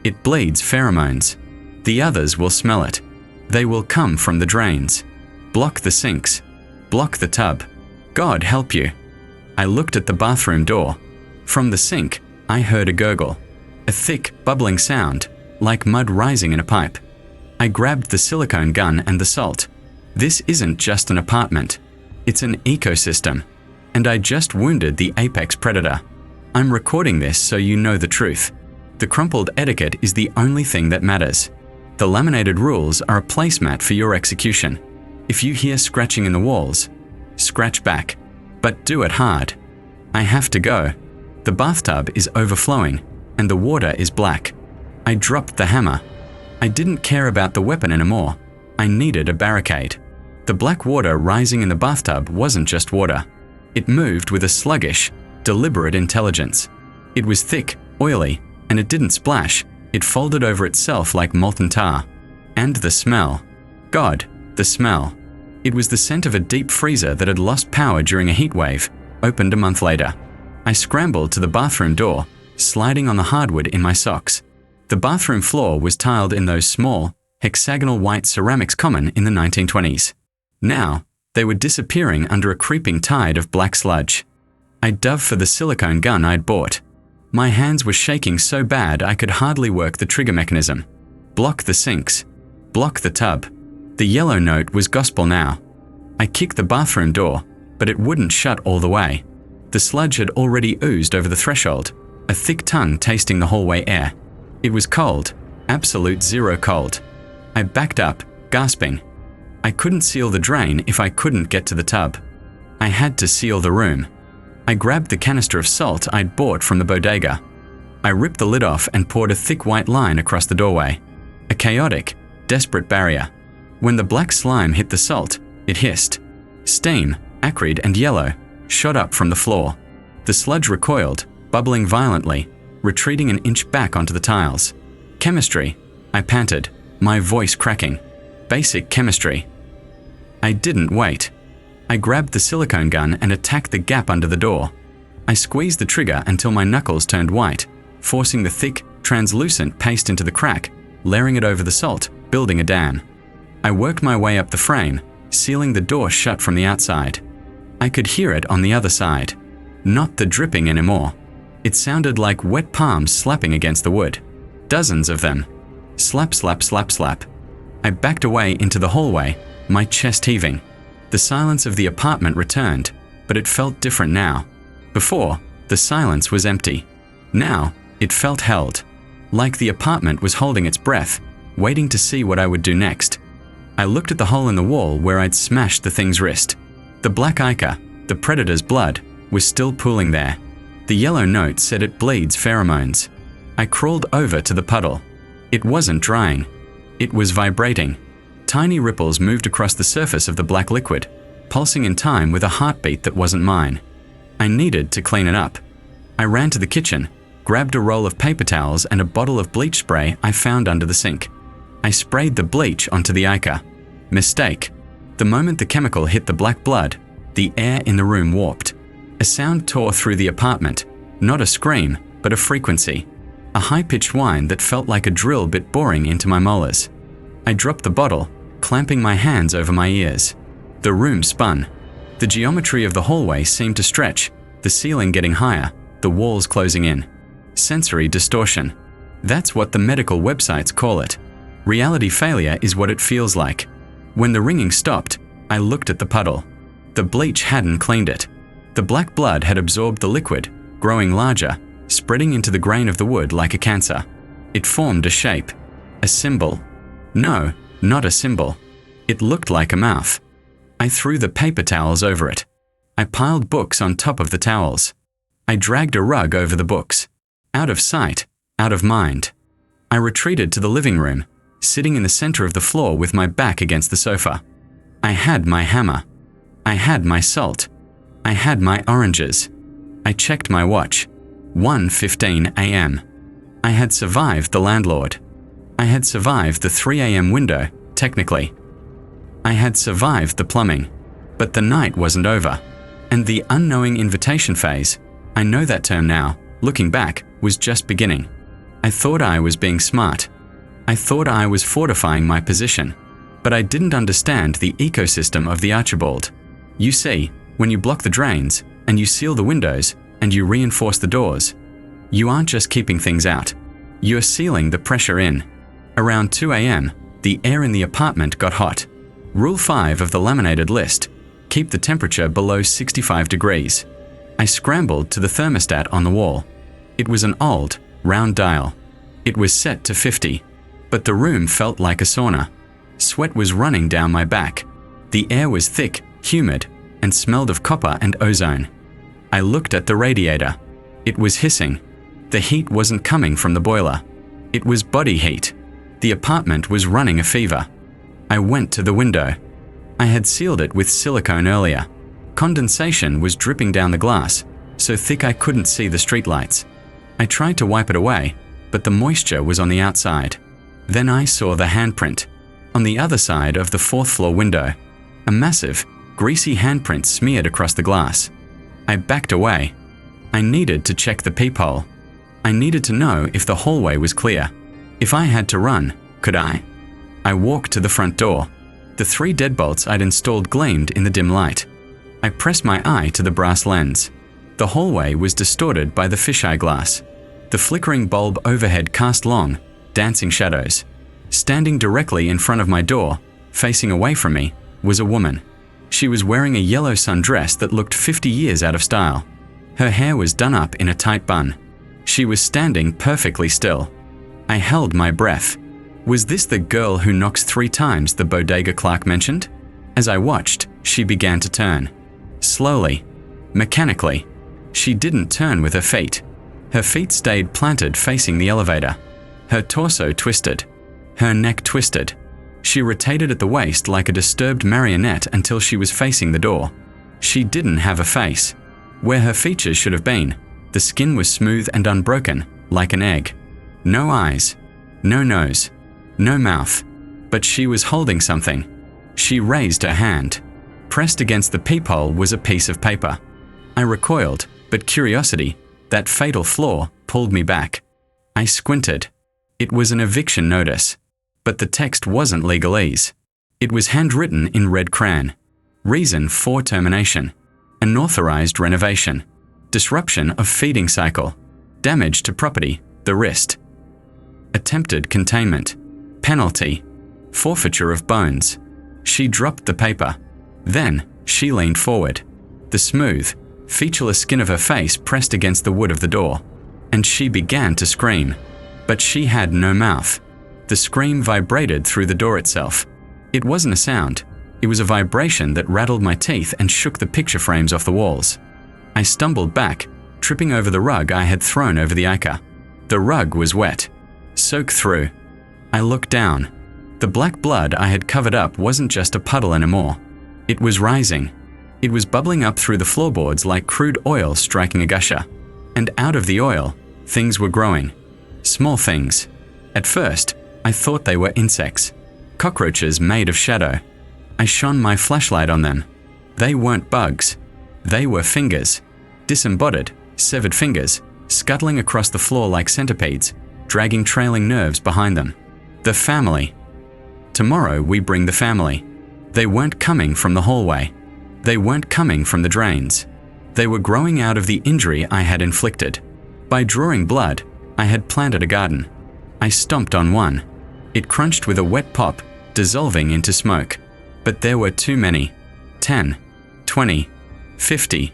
It bleeds pheromones. The others will smell it. They will come from the drains. Block the sinks. Block the tub. God help you. I looked at the bathroom door. From the sink, I heard a gurgle. A thick, bubbling sound, like mud rising in a pipe. I grabbed the silicone gun and the salt. This isn't just an apartment. It's an ecosystem. And I just wounded the apex predator. I'm recording this so you know the truth. The crumpled etiquette is the only thing that matters. The laminated rules are a placemat for your execution. If you hear scratching in the walls, scratch back, but do it hard. I have to go. The bathtub is overflowing, and the water is black. I dropped the hammer. I didn't care about the weapon anymore. I needed a barricade. The black water rising in the bathtub wasn't just water. It moved with a sluggish, deliberate intelligence. It was thick, oily, and it didn't splash. It folded over itself like molten tar. And the smell. God, the smell. It was the scent of a deep freezer that had lost power during a heat wave, opened a month later. I scrambled to the bathroom door, sliding on the hardwood in my socks. The bathroom floor was tiled in those small, hexagonal white ceramics common in the 1920s. Now, they were disappearing under a creeping tide of black sludge. I dove for the silicone gun I'd bought. My hands were shaking so bad I could hardly work the trigger mechanism. Block the sinks. Block the tub. The yellow note was gospel now. I kicked the bathroom door, but it wouldn't shut all the way. The sludge had already oozed over the threshold, a thick tongue tasting the hallway air. It was cold, absolute zero cold. I backed up, gasping. I couldn't seal the drain if I couldn't get to the tub. I had to seal the room. I grabbed the canister of salt I'd bought from the bodega. I ripped the lid off and poured a thick white line across the doorway. A chaotic, desperate barrier. When the black slime hit the salt, it hissed. Steam, acrid and yellow, shot up from the floor. The sludge recoiled, bubbling violently, retreating an inch back onto the tiles. Chemistry, I panted, my voice cracking. Basic chemistry. I didn't wait. I grabbed the silicone gun and attacked the gap under the door. I squeezed the trigger until my knuckles turned white, forcing the thick, translucent paste into the crack, layering it over the salt, building a dam. I worked my way up the frame, sealing the door shut from the outside. I could hear it on the other side. Not the dripping anymore. It sounded like wet palms slapping against the wood. Dozens of them. Slap, slap, slap, slap. I backed away into the hallway, my chest heaving. The silence of the apartment returned, but it felt different now. Before, the silence was empty. Now, it felt held. Like the apartment was holding its breath, waiting to see what I would do next. I looked at the hole in the wall where I'd smashed the thing's wrist. The black ichor, the predator's blood, was still pooling there. The yellow note said it bleeds pheromones. I crawled over to the puddle. It wasn't drying. It was vibrating. Tiny ripples moved across the surface of the black liquid, pulsing in time with a heartbeat that wasn't mine. I needed to clean it up. I ran to the kitchen, grabbed a roll of paper towels and a bottle of bleach spray I found under the sink. I sprayed the bleach onto the ichor. Mistake. The moment the chemical hit the black blood, the air in the room warped. A sound tore through the apartment, not a scream, but a frequency. A high-pitched whine that felt like a drill bit boring into my molars. I dropped the bottle, clamping my hands over my ears. The room spun. The geometry of the hallway seemed to stretch, the ceiling getting higher, the walls closing in. Sensory distortion. That's what the medical websites call it. Reality failure is what it feels like. When the ringing stopped, I looked at the puddle. The bleach hadn't cleaned it. The black blood had absorbed the liquid, growing larger, spreading into the grain of the wood like a cancer. It formed a shape. A symbol. No, not a symbol. It looked like a mouth. I threw the paper towels over it. I piled books on top of the towels. I dragged a rug over the books. Out of sight, out of mind. I retreated to the living room, sitting in the center of the floor with my back against the sofa. I had my hammer. I had my salt. I had my oranges. I checked my watch. 1:15 a.m. I had survived the landlord. I had survived the 3 a.m. window, technically. I had survived the plumbing. But the night wasn't over. And the unknowing invitation phase, I know that term now, looking back, was just beginning. I thought I was being smart. I thought I was fortifying my position. But I didn't understand the ecosystem of the Archibald. You see, when you block the drains, and you seal the windows, and you reinforce the doors, you aren't just keeping things out. You're sealing the pressure in. Around 2 a.m., the air in the apartment got hot. Rule 5 of the laminated list: keep the temperature below 65 degrees. I scrambled to the thermostat on the wall. It was an old, round dial. It was set to 50. But the room felt like a sauna. Sweat was running down my back. The air was thick, humid, and smelled of copper and ozone. I looked at the radiator. It was hissing. The heat wasn't coming from the boiler. It was body heat. The apartment was running a fever. I went to the window. I had sealed it with silicone earlier. Condensation was dripping down the glass, so thick I couldn't see the streetlights. I tried to wipe it away, but the moisture was on the outside. Then I saw the handprint. On the other side of the 4th floor window. A massive, greasy handprint smeared across the glass. I backed away. I needed to check the peephole. I needed to know if the hallway was clear. If I had to run, could I? I walked to the front door. The 3 deadbolts I'd installed gleamed in the dim light. I pressed my eye to the brass lens. The hallway was distorted by the fisheye glass. The flickering bulb overhead cast long, dancing shadows. Standing directly in front of my door, facing away from me, was a woman. She was wearing a yellow sundress that looked 50 years out of style. Her hair was done up in a tight bun. She was standing perfectly still. I held my breath. Was this the girl who knocks 3 times the bodega clerk mentioned? As I watched, she began to turn. Slowly. Mechanically. She didn't turn with her feet. Her feet stayed planted facing the elevator. Her torso twisted. Her neck twisted. She rotated at the waist like a disturbed marionette until she was facing the door. She didn't have a face. Where her features should have been, The skin was smooth and unbroken, like an egg. No eyes, no nose, no mouth. But she was holding something. She raised her hand. Pressed against the peephole was a piece of paper. I recoiled, but curiosity, that fatal flaw, pulled me back. I squinted. It was an eviction notice. But the text wasn't legalese. It was handwritten in red crayon. Reason for termination. Unauthorized renovation. Disruption of feeding cycle. Damage to property, the wrist. Attempted containment. Penalty. Forfeiture of bones. She dropped the paper. Then, she leaned forward. The smooth, featureless skin of her face pressed against the wood of the door. And she began to scream. But she had no mouth. The scream vibrated through the door itself. It wasn't a sound. It was a vibration that rattled my teeth and shook the picture frames off the walls. I stumbled back, tripping over the rug I had thrown over the Ica. The rug was wet. Soaked through. I looked down. The black blood I had covered up wasn't just a puddle anymore. It was rising. It was bubbling up through the floorboards like crude oil striking a gusher. And out of the oil, things were growing. Small things. At first, I thought they were insects. Cockroaches made of shadow. I shone my flashlight on them. They weren't bugs. They were fingers. Disembodied, severed fingers, scuttling across the floor like centipedes, dragging trailing nerves behind them. The family. Tomorrow we bring the family. They weren't coming from the hallway. They weren't coming from the drains. They were growing out of the injury I had inflicted. By drawing blood, I had planted a garden. I stomped on one. It crunched with a wet pop, dissolving into smoke. But there were too many. 10, 20, 50.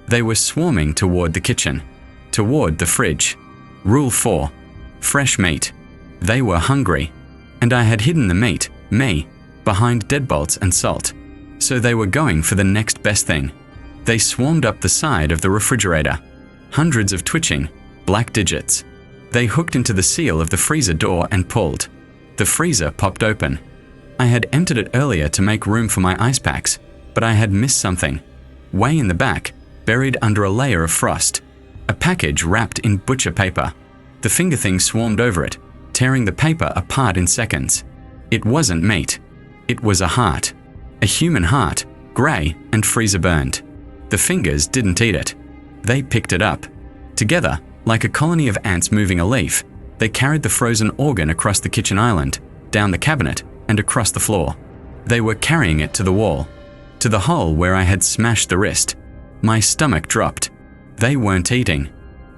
They were swarming toward the kitchen, toward the fridge. Rule 4. Fresh meat. They were hungry. And I had hidden the meat, me, behind deadbolts and salt. So they were going for the next best thing. They swarmed up the side of the refrigerator. Hundreds of twitching, black digits. They hooked into the seal of the freezer door and pulled. The freezer popped open. I had entered it earlier to make room for my ice packs, but I had missed something. Way in the back, buried under a layer of frost. A package wrapped in butcher paper. The finger thing swarmed over it, tearing the paper apart in seconds. It wasn't meat. It was a heart. A human heart, grey and freezer burned. The fingers didn't eat it. They picked it up. Together, like a colony of ants moving a leaf, they carried the frozen organ across the kitchen island, down the cabinet, and across the floor. They were carrying it to the wall, to the hole where I had smashed the wrist. My stomach dropped. They weren't eating.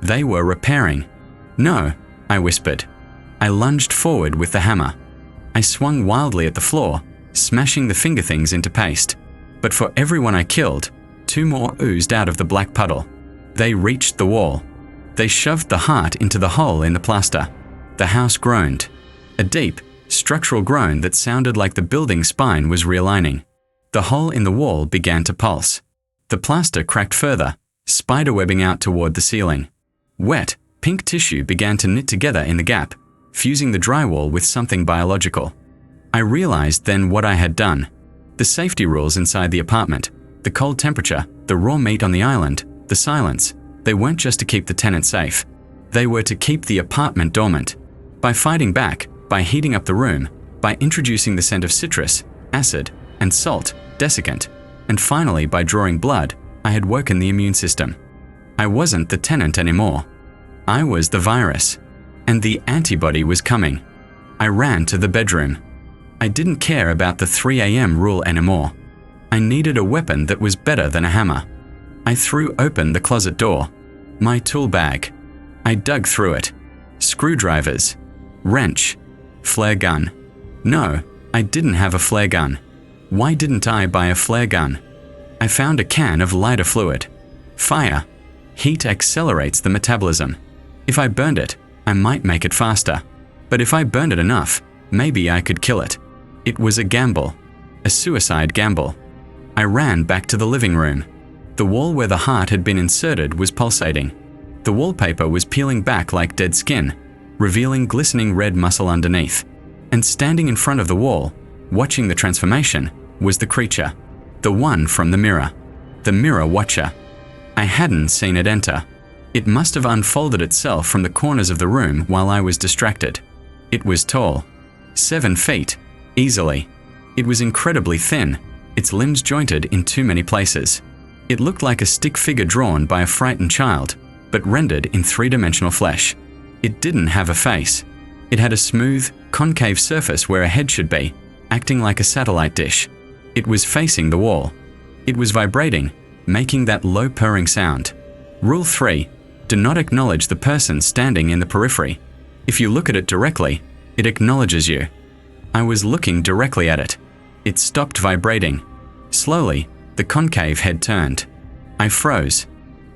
They were repairing. No, I whispered. I lunged forward with the hammer. I swung wildly at the floor, smashing the finger things into paste. But for everyone I killed, 2 more oozed out of the black puddle. They reached the wall. They shoved the heart into the hole in the plaster. The house groaned. A deep, structural groan that sounded like the building's spine was realigning. The hole in the wall began to pulse. The plaster cracked further, spiderwebbing out toward the ceiling. Wet, pink tissue began to knit together in the gap, fusing the drywall with something biological. I realized then what I had done. The safety rules inside the apartment, the cold temperature, the raw meat on the island, the silence, they weren't just to keep the tenant safe. They were to keep the apartment dormant. By fighting back, by heating up the room, by introducing the scent of citrus, acid, and salt, desiccant, and finally by drawing blood, I had woken the immune system. I wasn't the tenant anymore. I was the virus. And the antibody was coming. I ran to the bedroom. I didn't care about the 3 a.m. rule anymore. I needed a weapon that was better than a hammer. I threw open the closet door. My tool bag. I dug through it. Screwdrivers. Wrench. Flare gun. No, I didn't have a flare gun. Why didn't I buy a flare gun? I found a can of lighter fluid. Fire. Heat accelerates the metabolism. If I burned it, I might make it faster. But if I burned it enough, maybe I could kill it. It was a gamble. A suicide gamble. I ran back to the living room. The wall where the heart had been inserted was pulsating. The wallpaper was peeling back like dead skin, revealing glistening red muscle underneath. And standing in front of the wall, watching the transformation, was the creature. The one from the mirror. The mirror watcher. I hadn't seen it enter. It must have unfolded itself from the corners of the room while I was distracted. It was tall. 7 feet. Easily. It was incredibly thin, its limbs jointed in too many places. It looked like a stick figure drawn by a frightened child, but rendered in 3-dimensional flesh. It didn't have a face. It had a smooth, concave surface where a head should be, acting like a satellite dish. It was facing the wall. It was vibrating, making that low purring sound. Rule 3. Do not acknowledge the person standing in the periphery. If you look at it directly, it acknowledges you. I was looking directly at it. It stopped vibrating. Slowly, the concave head turned. I froze.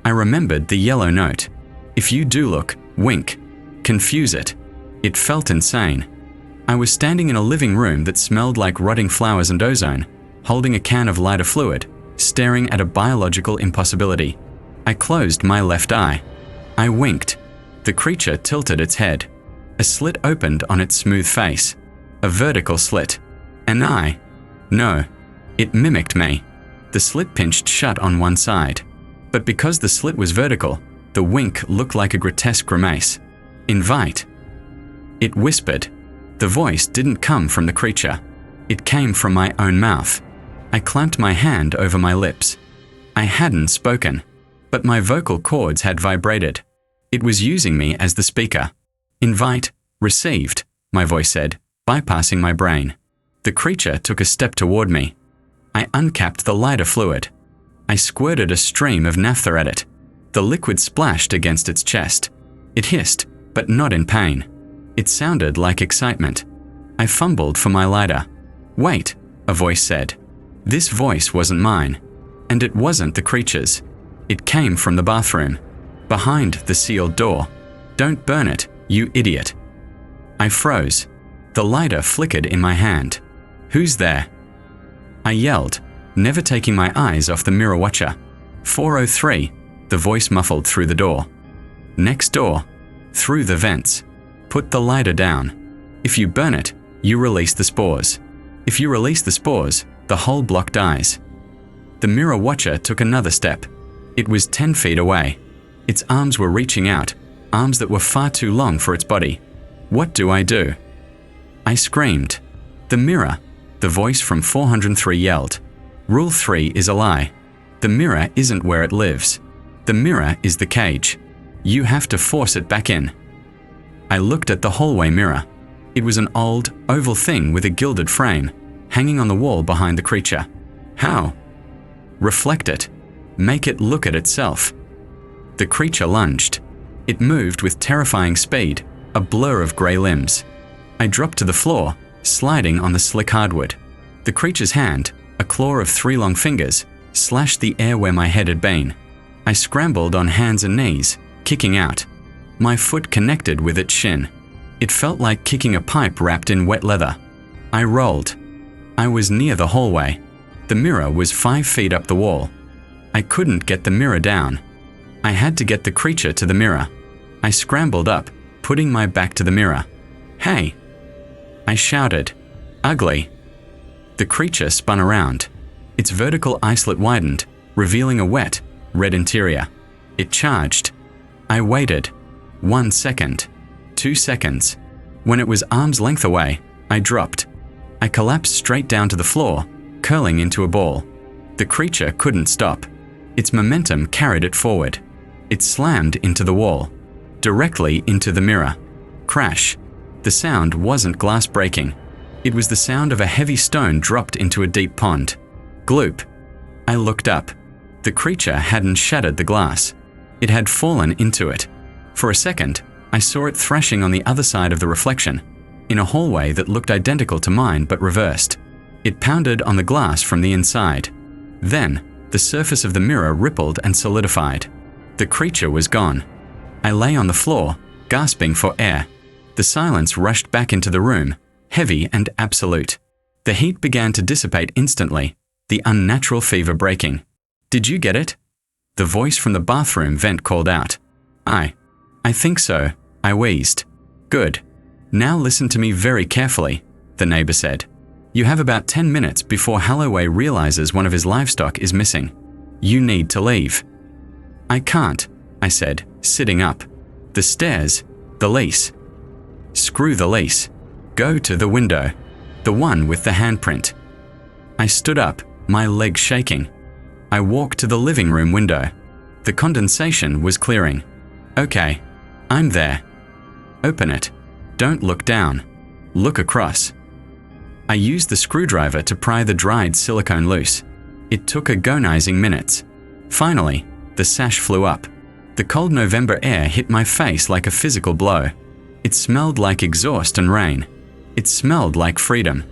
I remembered the yellow note. If you do look, wink. Confuse it. It felt insane. I was standing in a living room that smelled like rotting flowers and ozone, holding a can of lighter fluid, staring at a biological impossibility. I closed my left eye. I winked. The creature tilted its head. A slit opened on its smooth face. A vertical slit. An eye. No. It mimicked me. The slit pinched shut on one side. But because the slit was vertical, the wink looked like a grotesque grimace. Invite. It whispered. The voice didn't come from the creature. It came from my own mouth. I clamped my hand over my lips. I hadn't spoken, but my vocal cords had vibrated. It was using me as the speaker. Invite, received, my voice said, bypassing my brain. The creature took a step toward me. I uncapped the lighter fluid. I squirted a stream of naphtha at it. The liquid splashed against its chest. It hissed, but not in pain. It sounded like excitement. I fumbled for my lighter. Wait, a voice said. This voice wasn't mine. And it wasn't the creature's. It came from the bathroom. Behind the sealed door. Don't burn it, you idiot. I froze. The lighter flickered in my hand. Who's there? I yelled, never taking my eyes off the mirror watcher. 403, the voice muffled through the door. Next door. Through the vents. Put the lighter down. If you burn it, you release the spores. If you release the spores, the whole block dies. The mirror watcher took another step. It was 10 feet away. Its arms were reaching out, arms that were far too long for its body. What do I do? I screamed. The mirror, the voice from 403 yelled. Rule 3 is a lie. The mirror isn't where it lives. The mirror is the cage. You have to force it back in. I looked at the hallway mirror. It was an old, oval thing with a gilded frame, hanging on the wall behind the creature. How? Reflect it. Make it look at itself. The creature lunged. It moved with terrifying speed, a blur of grey limbs. I dropped to the floor, sliding on the slick hardwood. The creature's hand, a claw of 3 long fingers, slashed the air where my head had been. I scrambled on hands and knees, kicking out. My foot connected with its shin. It felt like kicking a pipe wrapped in wet leather. I rolled. I was near the hallway. The mirror was 5 feet up the wall. I couldn't get the mirror down. I had to get the creature to the mirror. I scrambled up, putting my back to the mirror. Hey! I shouted. Ugly. The creature spun around. Its vertical eyelet widened, revealing a wet, red interior. It charged. I waited. 1 second. 2 seconds. When it was arm's length away, I dropped. I collapsed straight down to the floor, curling into a ball. The creature couldn't stop. Its momentum carried it forward. It slammed into the wall, directly into the mirror. Crash. The sound wasn't glass breaking. It was the sound of a heavy stone dropped into a deep pond. Gloop. I looked up. The creature hadn't shattered the glass. It had fallen into it. For a second, I saw it thrashing on the other side of the reflection, in a hallway that looked identical to mine but reversed. It pounded on the glass from the inside. Then, the surface of the mirror rippled and solidified. The creature was gone. I lay on the floor, gasping for air. The silence rushed back into the room, heavy and absolute. The heat began to dissipate instantly, the unnatural fever breaking. Did you get it? The voice from the bathroom vent called out. I think so, I wheezed. Good. Now listen to me very carefully, the neighbor said. You have about 10 minutes before Halloway realizes one of his livestock is missing. You need to leave. I can't, I said, Sitting up. The stairs. The lease. Screw the lease. Go to the window. The one with the handprint. I stood up, my legs shaking. I walked to the living room window. The condensation was clearing. Okay, I'm there. Open it. Don't look down. Look across. I used the screwdriver to pry the dried silicone loose. It took agonizing minutes. Finally, the sash flew up. The cold November air hit my face like a physical blow. It smelled like exhaust and rain. It smelled like freedom.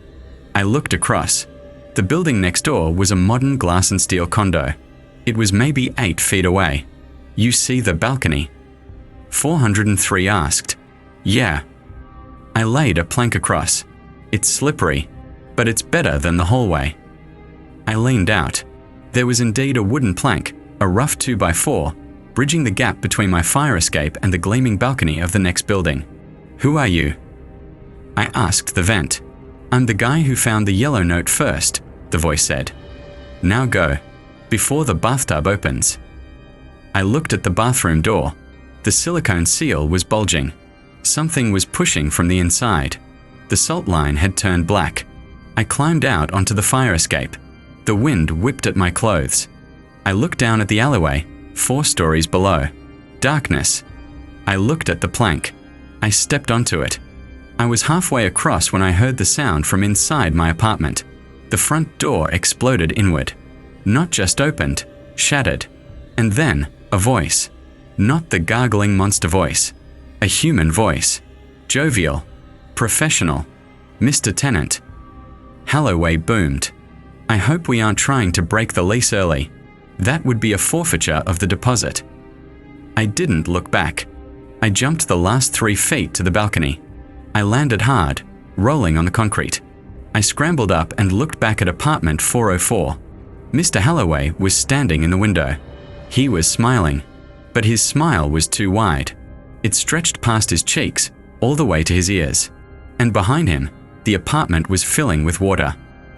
I looked across. The building next door was a modern glass and steel condo. It was maybe 8 feet away. You see the balcony? 403 asked. Yeah. I laid a plank across. It's slippery, but it's better than the hallway. I leaned out. There was indeed a wooden plank, a rough 2x4, bridging the gap between my fire escape and the gleaming balcony of the next building. Who are you? I asked the vent. I'm the guy who found the yellow note first, the voice said. Now go, before the bathtub opens. I looked at the bathroom door. The silicone seal was bulging. Something was pushing from the inside. The salt line had turned black. I climbed out onto the fire escape. The wind whipped at my clothes. I looked down at the alleyway, 4 stories below. Darkness. I looked at the plank. I stepped onto it. I was halfway across when I heard the sound from inside my apartment. The front door exploded inward. Not just opened, shattered. And then, a voice. Not the gargling monster voice. A human voice. Jovial. Professional. Mr. Tenant. Holloway boomed. I hope we aren't trying to break the lease early. That would be a forfeiture of the deposit. I didn't look back. I jumped the last 3 feet to the balcony. I landed hard, rolling on the concrete. I scrambled up and looked back at apartment 404. Mr. Holloway was standing in the window. He was smiling, but his smile was too wide. It stretched past his cheeks, all the way to his ears. And behind him, the apartment was filling with water.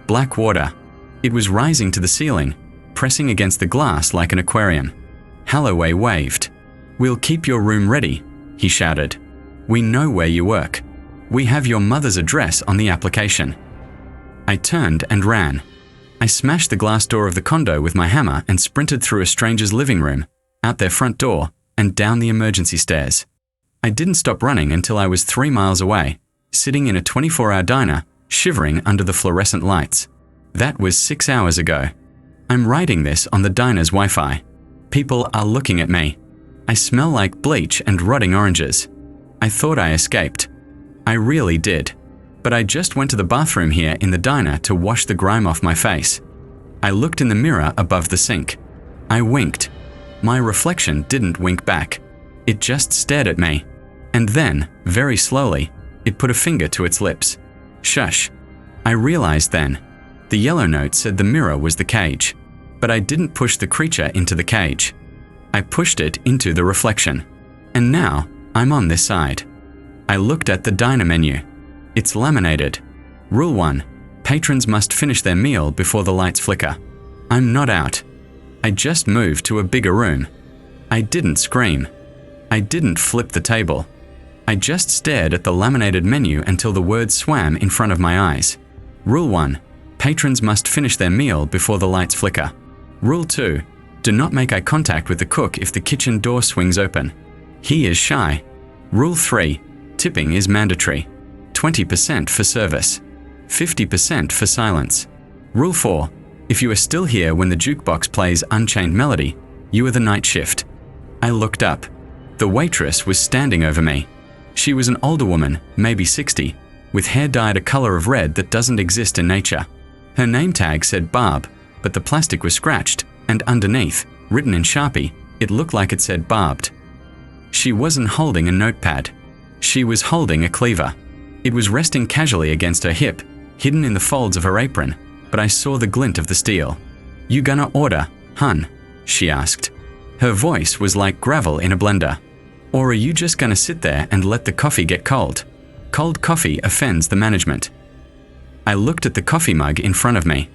Black water. It was rising to the ceiling, pressing against the glass like an aquarium. Holloway waved. We'll keep your room ready, he shouted. We know where you work. We have your mother's address on the application. I turned and ran. I smashed the glass door of the condo with my hammer and sprinted through a stranger's living room, out their front door, and down the emergency stairs. I didn't stop running until I was 3 miles away, sitting in a 24-hour diner, shivering under the fluorescent lights. That was 6 hours ago. I'm writing this on the diner's Wi-Fi. People are looking at me. I smell like bleach and rotting oranges. I thought I escaped. I really did. But I just went to the bathroom here in the diner to wash the grime off my face. I looked in the mirror above the sink. I winked. My reflection didn't wink back. It just stared at me. And then, very slowly, it put a finger to its lips. Shush. I realized then. The yellow note said the mirror was the cage. But I didn't push the creature into the cage. I pushed it into the reflection. And now, I'm on this side. I looked at the diner menu. It's laminated. Rule 1. Patrons must finish their meal before the lights flicker. I'm not out. I just moved to a bigger room. I didn't scream. I didn't flip the table. I just stared at the laminated menu until the words swam in front of my eyes. Rule 1. Patrons must finish their meal before the lights flicker. Rule 2. Do not make eye contact with the cook if the kitchen door swings open. He is shy. Rule 3. Tipping is mandatory. 20% for service. 50% for silence. Rule 4. If you are still here when the jukebox plays Unchained Melody, you are the night shift. I looked up. The waitress was standing over me. She was an older woman, maybe 60, with hair dyed a color of red that doesn't exist in nature. Her name tag said Barb, but the plastic was scratched, and underneath, written in Sharpie, it looked like it said barbed. She wasn't holding a notepad. She was holding a cleaver. It was resting casually against her hip, hidden in the folds of her apron, but I saw the glint of the steel. You gonna order, hun? She asked. Her voice was like gravel in a blender. Or are you just gonna sit there and let the coffee get cold? Cold coffee offends the management. I looked at the coffee mug in front of me.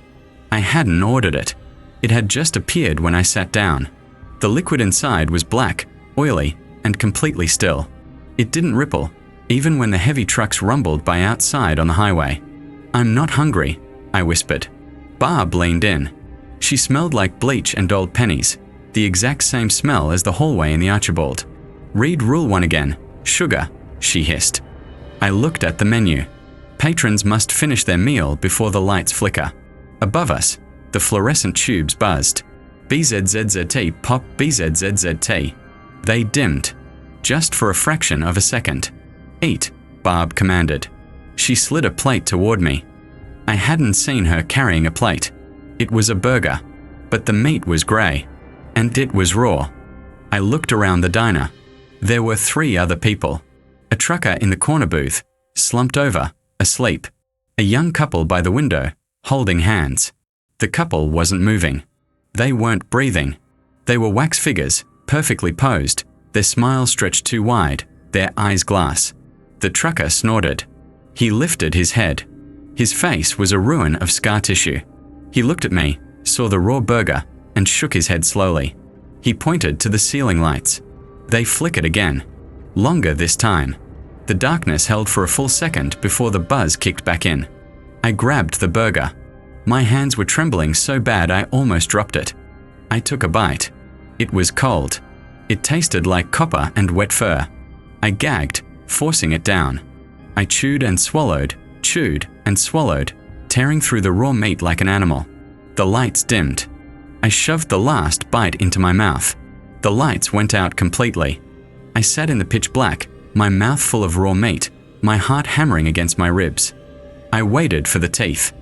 I hadn't ordered it. It had just appeared when I sat down. The liquid inside was black, oily, and completely still. It didn't ripple, even when the heavy trucks rumbled by outside on the highway. "I'm not hungry," I whispered. Barb leaned in. She smelled like bleach and old pennies, the exact same smell as the hallway in the Archibald. "Read Rule 1 again. Sugar," she hissed. I looked at the menu. Patrons must finish their meal before the lights flicker. Above us, the fluorescent tubes buzzed. BZZZT, pop BZZZT. They dimmed, just for a fraction of a second. "Eat," Barb commanded. She slid a plate toward me. I hadn't seen her carrying a plate. It was a burger, but the meat was grey, and it was raw. I looked around the diner. There were 3 other people. A trucker in the corner booth, slumped over, asleep. A young couple by the window, holding hands. The couple wasn't moving. They weren't breathing. They were wax figures, perfectly posed, their smiles stretched too wide, their eyes glass. The trucker snorted. He lifted his head. His face was a ruin of scar tissue. He looked at me, saw the raw burger, and shook his head slowly. He pointed to the ceiling lights. They flickered again. Longer this time. The darkness held for a full second before the buzz kicked back in. I grabbed the burger. My hands were trembling so bad I almost dropped it. I took a bite. It was cold. It tasted like copper and wet fur. I gagged, forcing it down. I chewed and swallowed, tearing through the raw meat like an animal. The lights dimmed. I shoved the last bite into my mouth. The lights went out completely. I sat in the pitch black, my mouth full of raw meat, my heart hammering against my ribs. I waited for the teeth.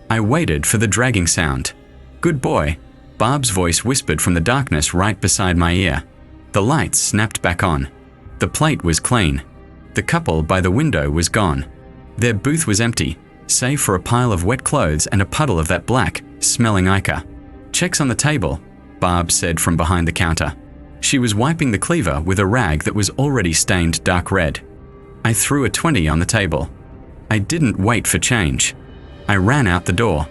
I waited for the dragging sound. "Good boy," Barb's voice whispered from the darkness right beside my ear. The lights snapped back on. The plate was clean. The couple by the window was gone. Their booth was empty, save for a pile of wet clothes and a puddle of that black, smelling ichor. "Checks on the table," Barb said from behind the counter. She was wiping the cleaver with a rag that was already stained dark red. I threw a 20 on the table. I didn't wait for change. I ran out the door.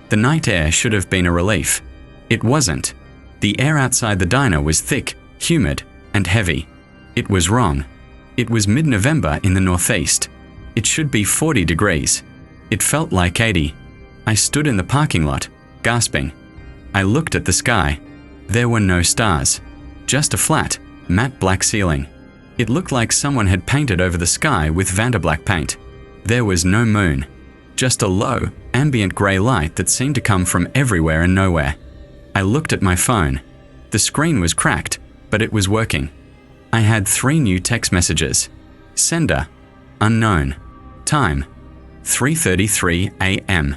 The night air should have been a relief. It wasn't. The air outside the diner was thick, humid, and heavy. It was wrong. It was mid-November in the northeast. It should be 40 degrees. It felt like 80. I stood in the parking lot, gasping. I looked at the sky. There were no stars. Just a flat, matte black ceiling. It looked like someone had painted over the sky with Vanderblack paint. There was no moon. Just a low, ambient grey light that seemed to come from everywhere and nowhere. I looked at my phone. The screen was cracked, but it was working. I had 3 new text messages. Sender, unknown. Time, 3:33 a.m.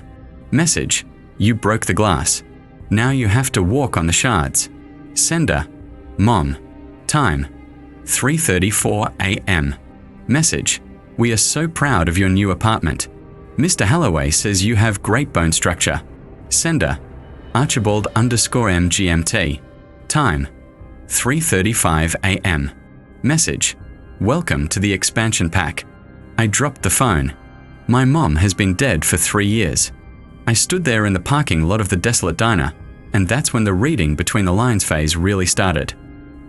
Message, you broke the glass. Now you have to walk on the shards. Sender, Mom. Time, 3:34 a.m. Message, we are so proud of your new apartment. Mr. Halloway says you have great bone structure. Sender, Archibald _MGMT. Time, 3:35 a.m. Message, welcome to the expansion pack. I dropped the phone. My mom has been dead for 3 years. I stood there in the parking lot of the desolate diner, and that's when the reading between the lines phase really started.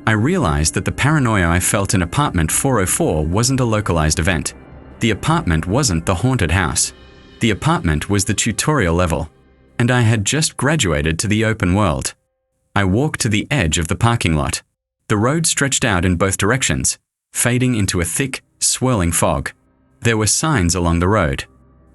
I realized that the paranoia I felt in apartment 404 wasn't a localized event. The apartment wasn't the haunted house. The apartment was the tutorial level, and I had just graduated to the open world. I walked to the edge of the parking lot. The road stretched out in both directions, fading into a thick, swirling fog. There were signs along the road.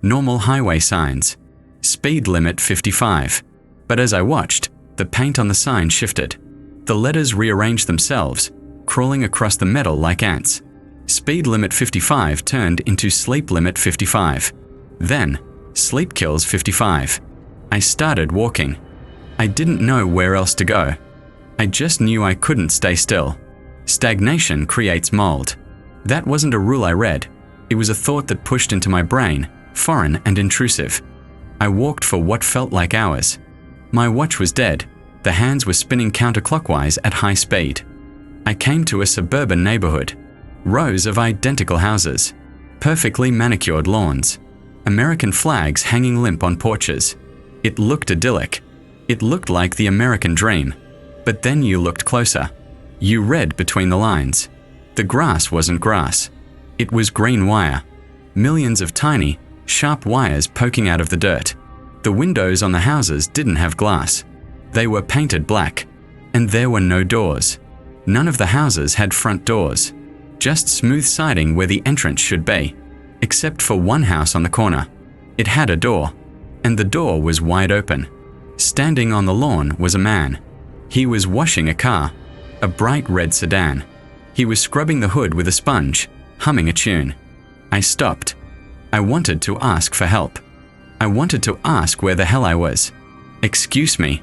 Normal highway signs. Speed limit 55. But as I watched, the paint on the sign shifted. The letters rearranged themselves, crawling across the metal like ants. Speed limit 55 turned into sleep limit 55. Then, sleep kills 55. I started walking. I didn't know where else to go. I just knew I couldn't stay still. Stagnation creates mold. That wasn't a rule I read. It was a thought that pushed into my brain, foreign and intrusive. I walked for what felt like hours. My watch was dead. The hands were spinning counterclockwise at high speed. I came to a suburban neighborhood. Rows of identical houses. Perfectly manicured lawns. American flags hanging limp on porches. It looked idyllic. It looked like the American dream. But then you looked closer. You read between the lines. The grass wasn't grass. It was green wire. Millions of tiny, sharp wires poking out of the dirt. The windows on the houses didn't have glass. They were painted black. And there were no doors. None of the houses had front doors. Just smooth siding where the entrance should be. Except for one house on the corner. It had a door. And the door was wide open. Standing on the lawn was a man. He was washing a car. A bright red sedan. He was scrubbing the hood with a sponge, humming a tune. I stopped. I wanted to ask for help. I wanted to ask where the hell I was. Excuse me.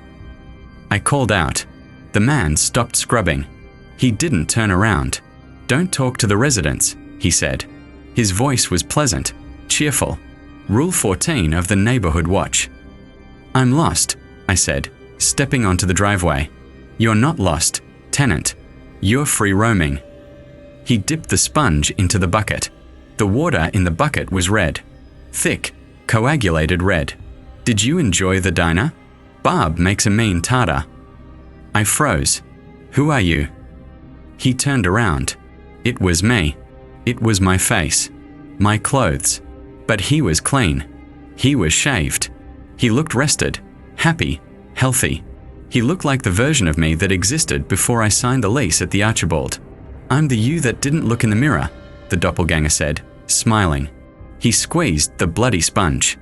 I called out. The man stopped scrubbing. He didn't turn around. Don't talk to the residents, he said. His voice was pleasant, cheerful. Rule 14 of the neighborhood watch. I'm lost, I said, stepping onto the driveway. You're not lost, tenant. You're free roaming. He dipped the sponge into the bucket. The water in the bucket was red. Thick, coagulated red. Did you enjoy the diner? Barb makes a mean tartar. I froze. Who are you? He turned around. It was me. It was my face. My clothes. But he was clean. He was shaved. He looked rested, happy, healthy. He looked like the version of me that existed before I signed the lease at the Archibald. I'm the you that didn't look in the mirror, the doppelganger said, smiling. He squeezed the bloody sponge.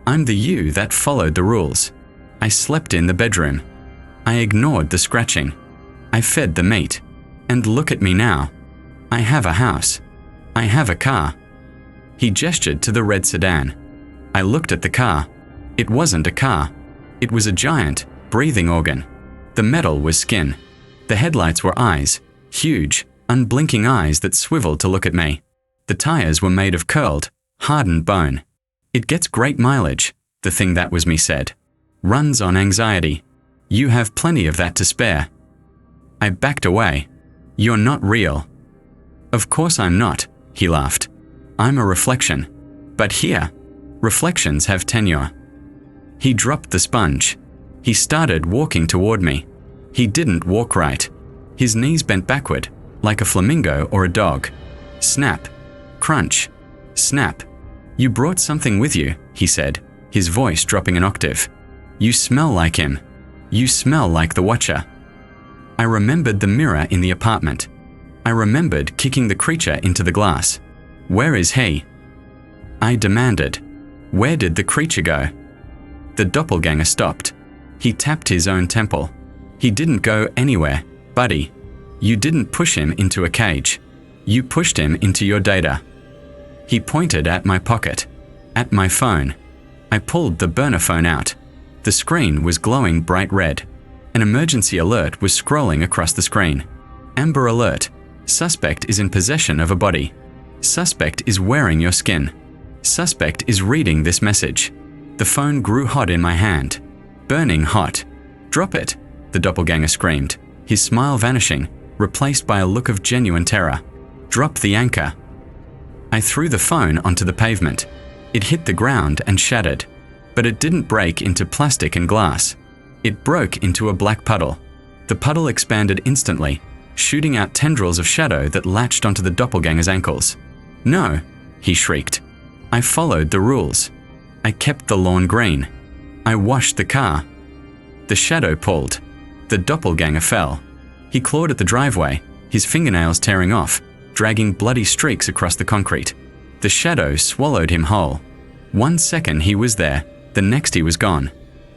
I'm the you that followed the rules. I slept in the bedroom. I ignored the scratching. I fed the meat. And look at me now. I have a house. I have a car. He gestured to the red sedan. I looked at the car. It wasn't a car. It was a giant, breathing organ. The metal was skin. The headlights were eyes, huge, unblinking eyes that swiveled to look at me. The tires were made of curled, hardened bone. It gets great mileage, the thing that was me said. Runs on anxiety. You have plenty of that to spare. I backed away. You're not real. Of course I'm not, he laughed. I'm a reflection. But here, reflections have tenure. He dropped the sponge. He started walking toward me. He didn't walk right. His knees bent backward, like a flamingo or a dog. Snap. Crunch. Snap. You brought something with you, he said, his voice dropping an octave. You smell like him. You smell like the watcher. I remembered the mirror in the apartment. I remembered kicking the creature into the glass. Where is he? I demanded. Where did the creature go? The doppelganger stopped. He tapped his own temple. He didn't go anywhere, buddy. You didn't push him into a cage. You pushed him into your data. He pointed at my pocket, at my phone. I pulled the burner phone out. The screen was glowing bright red. An emergency alert was scrolling across the screen. Amber alert. Suspect is in possession of a body. Suspect is wearing your skin. Suspect is reading this message. The phone grew hot in my hand. Burning hot. Drop it, the doppelganger screamed, his smile vanishing, replaced by a look of genuine terror. Drop the anchor. I threw the phone onto the pavement. It hit the ground and shattered. But it didn't break into plastic and glass. It broke into a black puddle. The puddle expanded instantly, shooting out tendrils of shadow that latched onto the doppelganger's ankles. No, he shrieked. I followed the rules. I kept the lawn green. I washed the car. The shadow pulled. The doppelganger fell. He clawed at the driveway, his fingernails tearing off, dragging bloody streaks across the concrete. The shadow swallowed him whole. 1 second he was there, the next he was gone.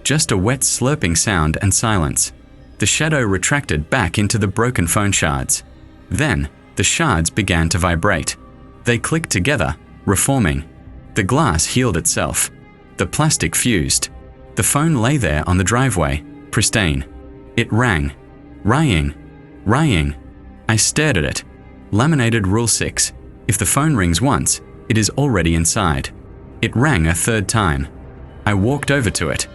Just a wet slurping sound and silence. The shadow retracted back into the broken phone shards. Then, the shards began to vibrate. They clicked together, reforming. The glass healed itself. The plastic fused. The phone lay there on the driveway, pristine. It rang. Ringing. I stared at it. Laminated Rule 6. If the phone rings once, it is already inside. It rang a third time. I walked over to it.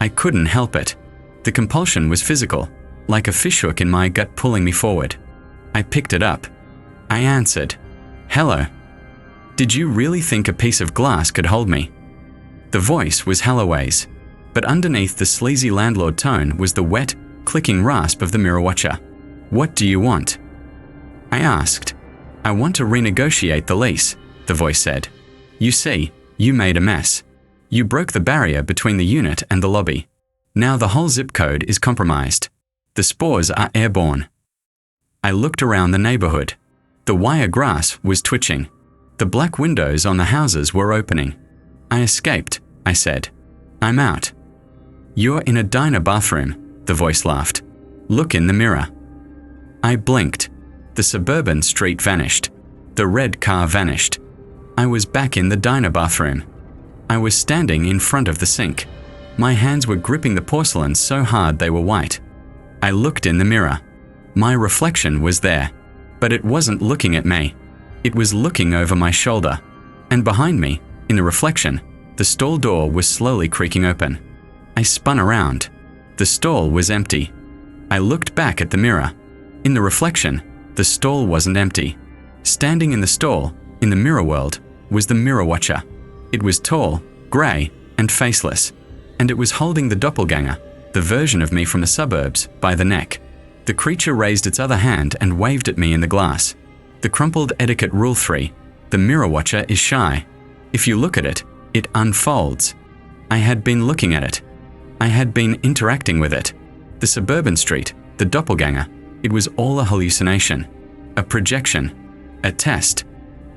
I couldn't help it. The compulsion was physical, like a fishhook in my gut pulling me forward. I picked it up. I answered. Hello. Did you really think a piece of glass could hold me? The voice was Holloway's, but underneath the sleazy landlord tone was the wet, clicking rasp of the mirror watcher. What do you want? I asked. I want to renegotiate the lease, the voice said. You see, you made a mess. You broke the barrier between the unit and the lobby. Now the whole zip code is compromised. The spores are airborne. I looked around the neighborhood. The wire grass was twitching. The black windows on the houses were opening. I escaped, I said. I'm out. You're in a diner bathroom, the voice laughed. Look in the mirror. I blinked. The suburban street vanished. The red car vanished. I was back in the diner bathroom. I was standing in front of the sink. My hands were gripping the porcelain so hard they were white. I looked in the mirror. My reflection was there, but it wasn't looking at me. It was looking over my shoulder. And behind me, in the reflection, the stall door was slowly creaking open. I spun around. The stall was empty. I looked back at the mirror. In the reflection, the stall wasn't empty. Standing in the stall, in the mirror world, was the mirror watcher. It was tall, grey, and faceless, and it was holding the doppelganger, the version of me from the suburbs, by the neck. The creature raised its other hand and waved at me in the glass. The Crumpled Etiquette Rule 3, the mirror watcher is shy. If you look at it, it unfolds. I had been looking at it. I had been interacting with it. The suburban street, the doppelganger, it was all a hallucination, a projection, a test.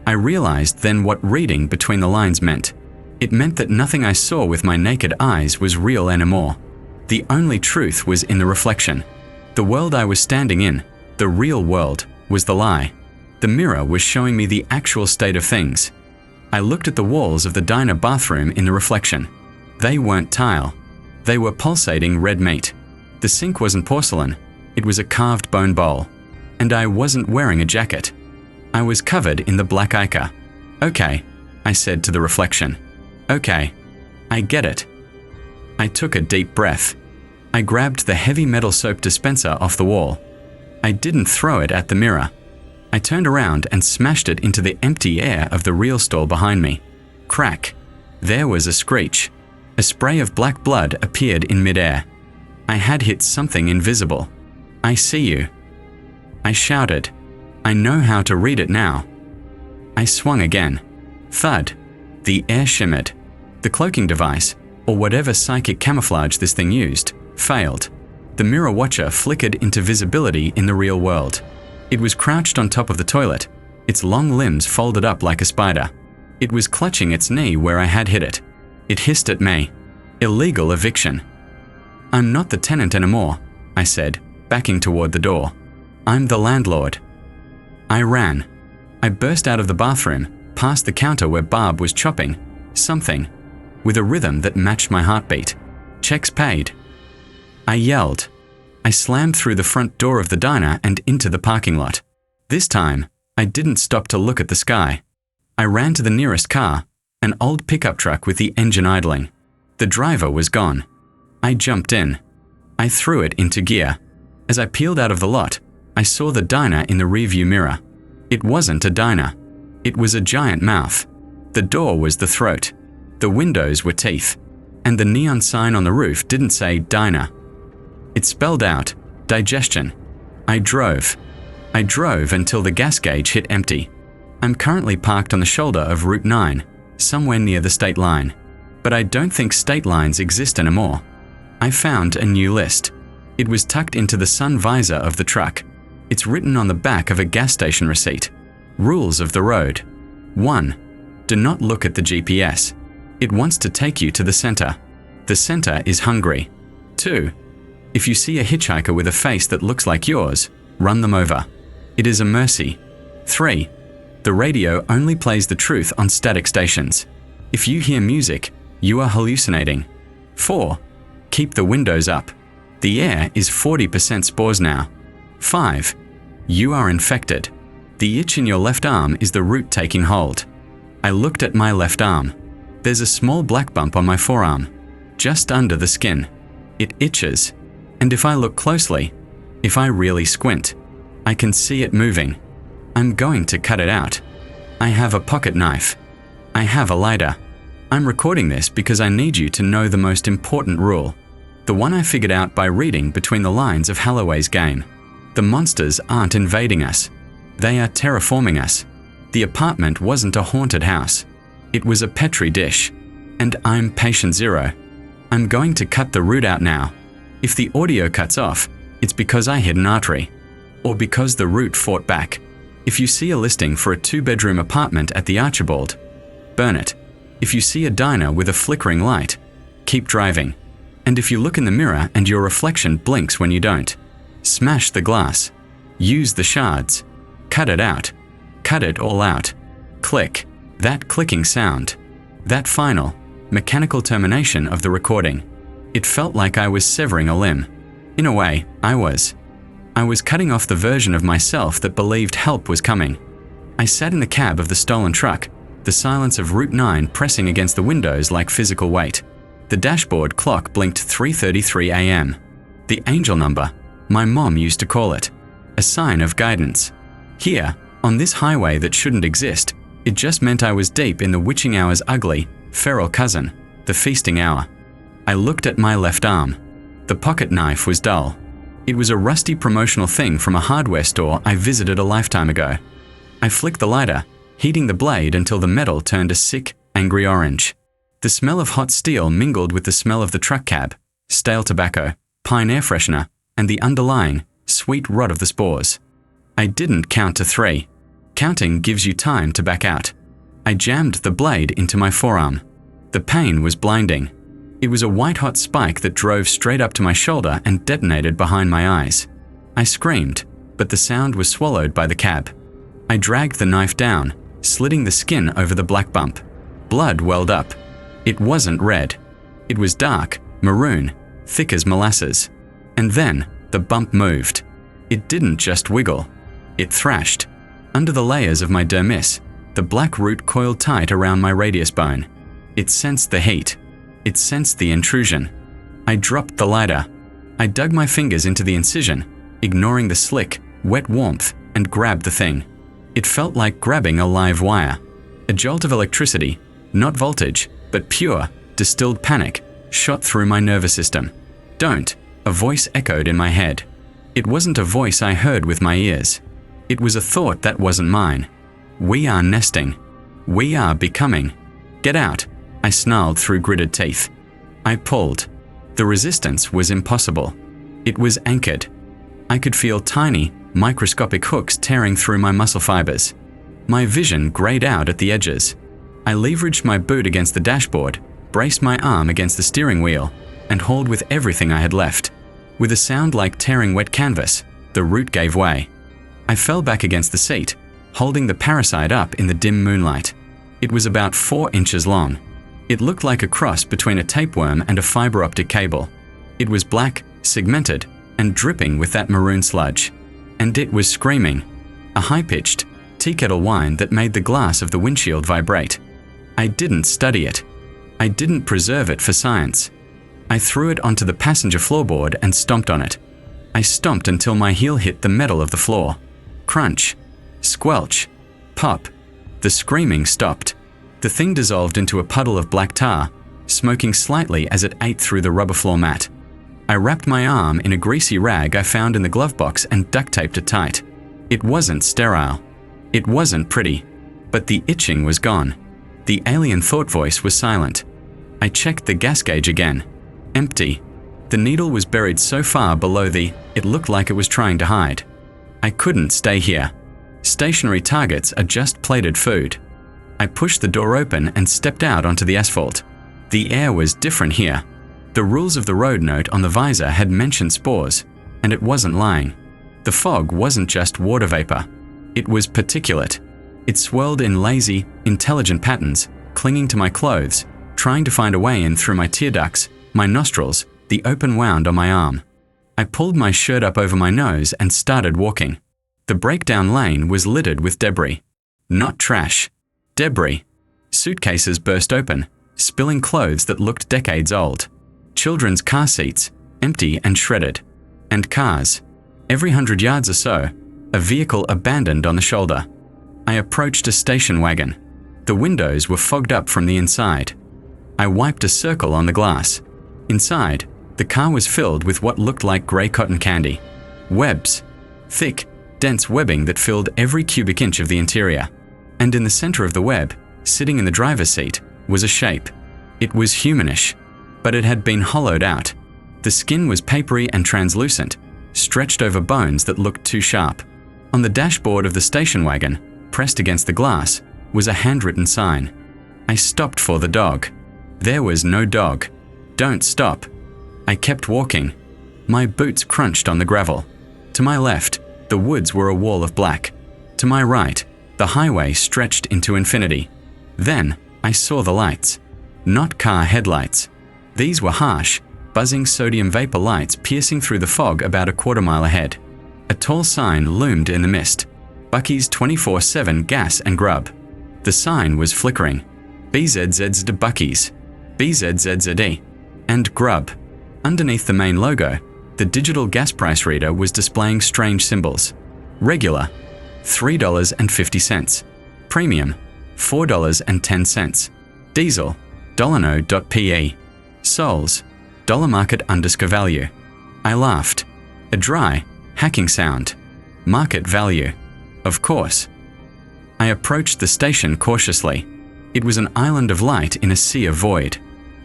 I realized then what reading between the lines meant. It meant that nothing I saw with my naked eyes was real anymore. The only truth was in the reflection. The world I was standing in, the real world, was the lie. The mirror was showing me the actual state of things. I looked at the walls of the diner bathroom in the reflection. They weren't tile. They were pulsating red meat. The sink wasn't porcelain. It was a carved bone bowl. And I wasn't wearing a jacket. I was covered in the black ichor. Okay, I said to the reflection. Okay, I get it. I took a deep breath. I grabbed the heavy metal soap dispenser off the wall. I didn't throw it at the mirror. I turned around and smashed it into the empty air of the real stall behind me. Crack. There was a screech. A spray of black blood appeared in midair. I had hit something invisible. I see you. I shouted. I know how to read it now. I swung again. Thud. The air shimmered. The cloaking device, or whatever psychic camouflage this thing used, failed. The mirror watcher flickered into visibility in the real world. It was crouched on top of the toilet, its long limbs folded up like a spider. It was clutching its knee where I had hit it. It hissed at me. Illegal eviction. I'm not the tenant anymore, I said, backing toward the door. I'm the landlord. I ran. I burst out of the bathroom, past the counter where Barb was chopping something, with a rhythm that matched my heartbeat. Checks paid. I yelled. I slammed through the front door of the diner and into the parking lot. This time, I didn't stop to look at the sky. I ran to the nearest car, an old pickup truck with the engine idling. The driver was gone. I jumped in. I threw it into gear. As I peeled out of the lot, I saw the diner in the rearview mirror. It wasn't a diner. It was a giant mouth. The door was the throat. The windows were teeth. And the neon sign on the roof didn't say diner. It spelled out digestion. I drove. I drove until the gas gauge hit empty. I'm currently parked on the shoulder of Route 9, somewhere near the state line. But I don't think state lines exist anymore. I found a new list. It was tucked into the sun visor of the truck. It's written on the back of a gas station receipt. Rules of the road. 1. Do not look at the GPS. It wants to take you to the center. The center is hungry. 2. If you see a hitchhiker with a face that looks like yours, run them over. It is a mercy. 3. The radio only plays the truth on static stations. If you hear music, you are hallucinating. 4. Keep the windows up. The air is 40% spores now. 5. You are infected. The itch in your left arm is the root taking hold. I looked at my left arm. There's a small black bump on my forearm, just under the skin. It itches, and if I look closely, if I really squint, I can see it moving. I'm going to cut it out. I have a pocket knife. I have a lighter. I'm recording this because I need you to know the most important rule. The one I figured out by reading between the lines of Holloway's game. The monsters aren't invading us. They are terraforming us. The apartment wasn't a haunted house. It was a Petri dish. And I'm patient zero. I'm going to cut the root out now. If the audio cuts off, it's because I hit an artery. Or because the root fought back. If you see a listing for a 2-bedroom apartment at the Archibald, burn it. If you see a diner with a flickering light, keep driving. And if you look in the mirror and your reflection blinks when you don't, smash the glass. Use the shards. Cut it out. Cut it all out. Click. That clicking sound. That final, mechanical termination of the recording. It felt like I was severing a limb. In a way, I was. I was cutting off the version of myself that believed help was coming. I sat in the cab of the stolen truck, the silence of Route 9 pressing against the windows like physical weight. The dashboard clock blinked 3:33 a.m. The angel number, my mom used to call it. A sign of guidance. Here, on this highway that shouldn't exist, it just meant I was deep in the witching hour's ugly, feral cousin, the feasting hour. I looked at my left arm. The pocket knife was dull. It was a rusty promotional thing from a hardware store I visited a lifetime ago. I flicked the lighter, heating the blade until the metal turned a sick, angry orange. The smell of hot steel mingled with the smell of the truck cab, stale tobacco, pine air freshener, and the underlying, sweet rot of the spores. I didn't count to 3. Counting gives you time to back out. I jammed the blade into my forearm. The pain was blinding. It was a white-hot spike that drove straight up to my shoulder and detonated behind my eyes. I screamed, but the sound was swallowed by the cab. I dragged the knife down, slitting the skin over the black bump. Blood welled up. It wasn't red. It was dark, maroon, thick as molasses. And then, the bump moved. It didn't just wiggle. It thrashed. Under the layers of my dermis, the black root coiled tight around my radius bone. It sensed the heat. It sensed the intrusion. I dropped the lighter. I dug my fingers into the incision, ignoring the slick, wet warmth, and grabbed the thing. It felt like grabbing a live wire. A jolt of electricity, not voltage, but pure, distilled panic, shot through my nervous system. Don't, a voice echoed in my head. It wasn't a voice I heard with my ears. It was a thought that wasn't mine. We are nesting. We are becoming. Get out, I snarled through gritted teeth. I pulled. The resistance was impossible. It was anchored. I could feel tiny, microscopic hooks tearing through my muscle fibers. My vision grayed out at the edges. I leveraged my boot against the dashboard, braced my arm against the steering wheel, and hauled with everything I had left. With a sound like tearing wet canvas, the root gave way. I fell back against the seat, holding the parasite up in the dim moonlight. It was about 4 inches long. It looked like a cross between a tapeworm and a fiber optic cable. It was black, segmented, and dripping with that maroon sludge. And it was screaming. A high-pitched, tea kettle whine that made the glass of the windshield vibrate. I didn't study it. I didn't preserve it for science. I threw it onto the passenger floorboard and stomped on it. I stomped until my heel hit the metal of the floor. Crunch. Squelch. Pop. The screaming stopped. The thing dissolved into a puddle of black tar, smoking slightly as it ate through the rubber floor mat. I wrapped my arm in a greasy rag I found in the glove box and duct taped it tight. It wasn't sterile. It wasn't pretty. But the itching was gone. The alien thought voice was silent. I checked the gas gauge again. Empty. The needle was buried so far below it looked like it was trying to hide. I couldn't stay here. Stationary targets are just plated food. I pushed the door open and stepped out onto the asphalt. The air was different here. The rules of the road note on the visor had mentioned spores, and it wasn't lying. The fog wasn't just water vapor. It was particulate. It swirled in lazy, intelligent patterns, clinging to my clothes, trying to find a way in through my tear ducts, my nostrils, the open wound on my arm. I pulled my shirt up over my nose and started walking. The breakdown lane was littered with debris. Not trash. Debris. Suitcases burst open, spilling clothes that looked decades old. Children's car seats, empty and shredded. And cars. Every 100 yards or so, a vehicle abandoned on the shoulder. I approached a station wagon. The windows were fogged up from the inside. I wiped a circle on the glass. Inside, the car was filled with what looked like grey cotton candy. Webs. Thick, dense webbing that filled every cubic inch of the interior. And in the center of the web, sitting in the driver's seat, was a shape. It was humanish, but it had been hollowed out. The skin was papery and translucent, stretched over bones that looked too sharp. On the dashboard of the station wagon, pressed against the glass, was a handwritten sign. I stopped for the dog. There was no dog. Don't stop. I kept walking. My boots crunched on the gravel. To my left, the woods were a wall of black. To my right, the highway stretched into infinity. Then, I saw the lights. Not car headlights. These were harsh, buzzing sodium vapor lights piercing through the fog about a quarter-mile ahead. A tall sign loomed in the mist. Bucky's 24/7 gas and grub. The sign was flickering. BZZ's de Bucky's. BZZZE. And grub. Underneath the main logo, the digital gas price reader was displaying strange symbols. Regular, $3.50. Premium, $4.10. Diesel, $no.pe. Sols, dollar market underscore value. I laughed. A dry, hacking sound. Market value. Of course. I approached the station cautiously. It was an island of light in a sea of void.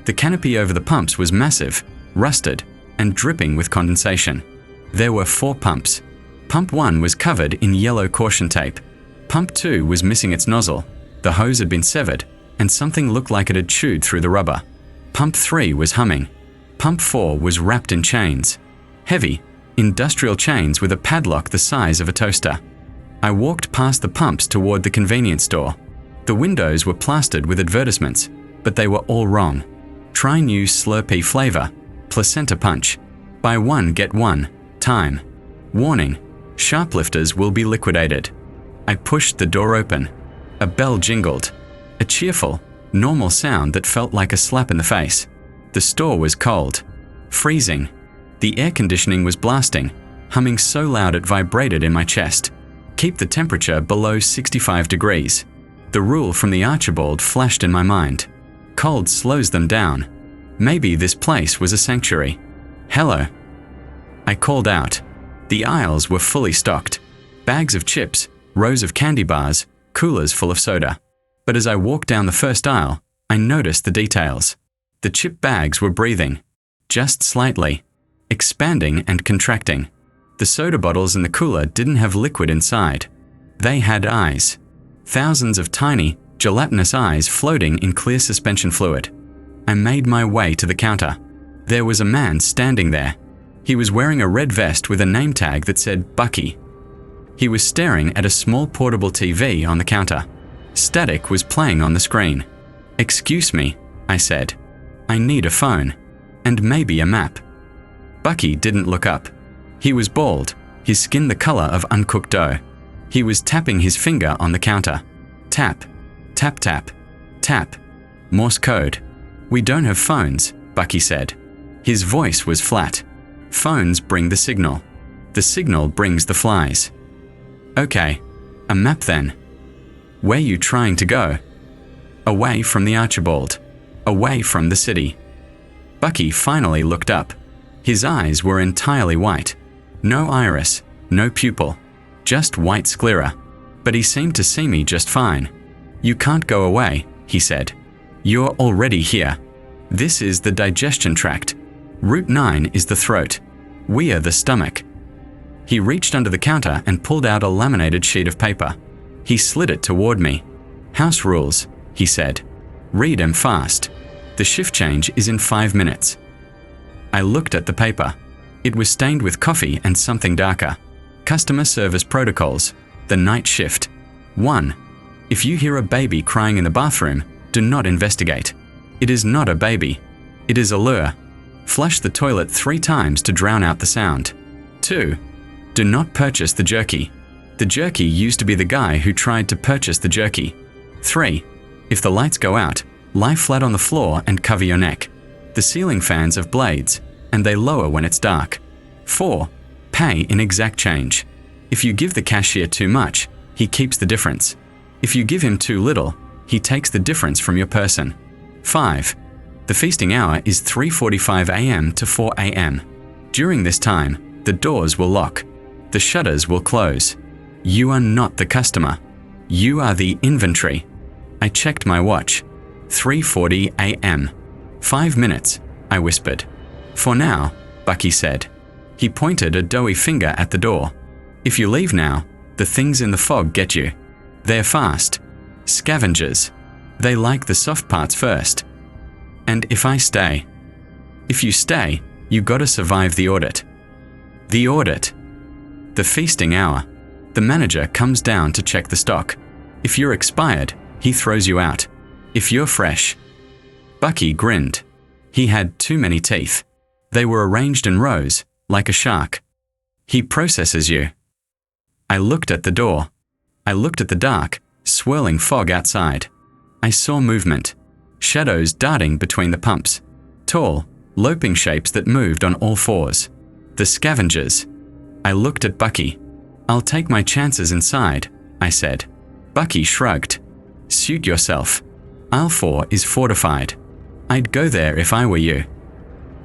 The canopy over the pumps was massive, rusted, and dripping with condensation. There were 4 pumps. Pump 1 was covered in yellow caution tape. Pump 2 was missing its nozzle. The hose had been severed, and something looked like it had chewed through the rubber. Pump 3 was humming. Pump 4 was wrapped in chains. Heavy, industrial chains with a padlock the size of a toaster. I walked past the pumps toward the convenience store. The windows were plastered with advertisements, but they were all wrong. Try new Slurpee flavor, placenta punch. Buy one, get one, time. Warning, shoplifters will be liquidated. I pushed the door open. A bell jingled. A cheerful, normal sound that felt like a slap in the face. The store was cold. Freezing. The air conditioning was blasting, humming so loud it vibrated in my chest. Keep the temperature below 65 degrees. The rule from the Archibald flashed in my mind. Cold slows them down. Maybe this place was a sanctuary. Hello. I called out. The aisles were fully stocked. Bags of chips, rows of candy bars, coolers full of soda. But as I walked down the first aisle, I noticed the details. The chip bags were breathing. Just slightly. Expanding and contracting. The soda bottles in the cooler didn't have liquid inside. They had eyes. Thousands of tiny, gelatinous eyes floating in clear suspension fluid. I made my way to the counter. There was a man standing there. He was wearing a red vest with a name tag that said Bucky. He was staring at a small portable TV on the counter. Static was playing on the screen. "Excuse me," I said. "I need a phone. And maybe a map." Bucky didn't look up. He was bald, his skin the color of uncooked dough. He was tapping his finger on the counter. Tap, tap, tap, tap. Morse code. "We don't have phones," Bucky said. His voice was flat. "Phones bring the signal. The signal brings the flies." "Okay, a map then." "Where you trying to go?" "Away from the Archibald. Away from the city." Bucky finally looked up. His eyes were entirely white. No iris, no pupil. Just white sclera. But he seemed to see me just fine. "You can't go away," he said. "You're already here. This is the digestion tract. Route 9 is the throat. We are the stomach." He reached under the counter and pulled out a laminated sheet of paper. He slid it toward me. "House rules," he said. "Read 'em fast. The shift change is in 5 minutes." I looked at the paper. It was stained with coffee and something darker. Customer service protocols. The night shift. 1. If you hear a baby crying in the bathroom, do not investigate. It is not a baby. It is a lure. Flush the toilet 3 times to drown out the sound. 2. Do not purchase the jerky. The jerky used to be the guy who tried to purchase the jerky. 3. If the lights go out, lie flat on the floor and cover your neck. The ceiling fans have blades, and they lower when it's dark. 4. Pay in exact change. If you give the cashier too much, he keeps the difference. If you give him too little, he takes the difference from your person. 5. The feasting hour is 3:45 a.m. to 4 a.m. During this time, the doors will lock. The shutters will close. You are not the customer. You are the inventory. I checked my watch. 3:40 a.m. 5 minutes, I whispered. For now, Bucky said. He pointed a doughy finger at the door. If you leave now, the things in the fog get you. They're fast. Scavengers. They like the soft parts first. And if I stay? If you stay, you gotta survive the audit. The audit. The feasting hour. The manager comes down to check the stock. If you're expired, he throws you out. If you're fresh. Bucky grinned. He had too many teeth. They were arranged in rows, like a shark. He processes you. I looked at the door. I looked at the dark, swirling fog outside. I saw movement. Shadows darting between the pumps. Tall, loping shapes that moved on all fours. The scavengers. I looked at Bucky. I'll take my chances inside, I said. Bucky shrugged. Suit yourself. Aisle 4 is fortified. I'd go there if I were you.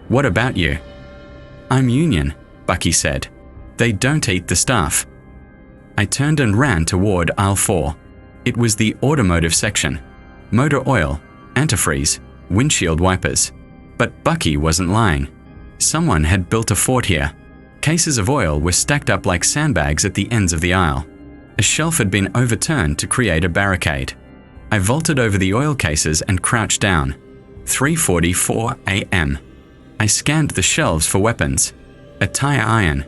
What about you? I'm union, Bucky said. They don't eat the staff. I turned and ran toward aisle 4. It was the automotive section. Motor oil, antifreeze, windshield wipers. But Bucky wasn't lying. Someone had built a fort here. Cases of oil were stacked up like sandbags at the ends of the aisle. A shelf had been overturned to create a barricade. I vaulted over the oil cases and crouched down. 3:44 a.m. I scanned the shelves for weapons. A tire iron.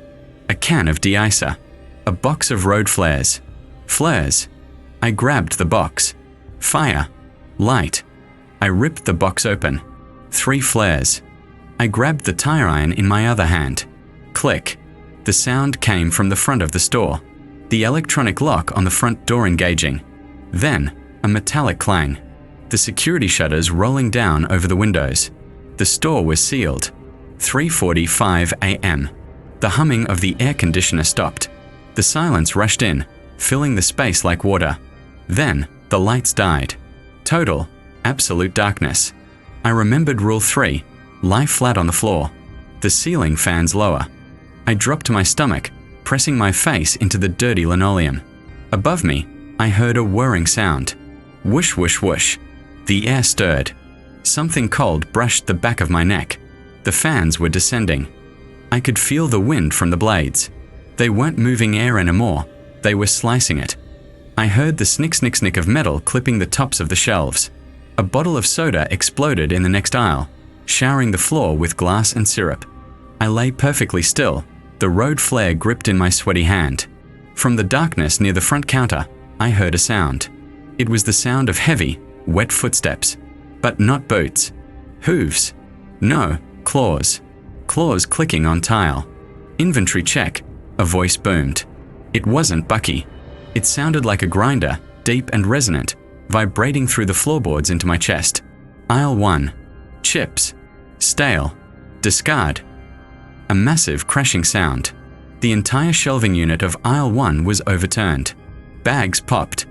A can of de-icer. A box of road flares. Flares. I grabbed the box. Fire. Light. I ripped the box open. 3 flares. I grabbed the tire iron in my other hand. Click. The sound came from the front of the store. The electronic lock on the front door engaging. Then, a metallic clang. The security shutters rolling down over the windows. The store was sealed. 3:45 a.m. The humming of the air conditioner stopped. The silence rushed in, filling the space like water. Then, the lights died. Total, absolute darkness. I remembered Rule 3, lie flat on the floor. The ceiling fans lower. I dropped to my stomach, pressing my face into the dirty linoleum. Above me, I heard a whirring sound. Whoosh, whoosh, whoosh. The air stirred. Something cold brushed the back of my neck. The fans were descending. I could feel the wind from the blades. They weren't moving air anymore. They were slicing it. I heard the snick, snick, snick of metal clipping the tops of the shelves. A bottle of soda exploded in the next aisle, showering the floor with glass and syrup. I lay perfectly still, the road flare gripped in my sweaty hand. From the darkness near the front counter, I heard a sound. It was the sound of heavy, wet footsteps. But not boots. Hooves. No, claws. Claws clicking on tile. Inventory check. A voice boomed. It wasn't Bucky. It sounded like a grinder, deep and resonant, vibrating through the floorboards into my chest. Aisle 1. Chips. Stale. Discard. A massive crashing sound. The entire shelving unit of aisle 1 was overturned. Bags popped.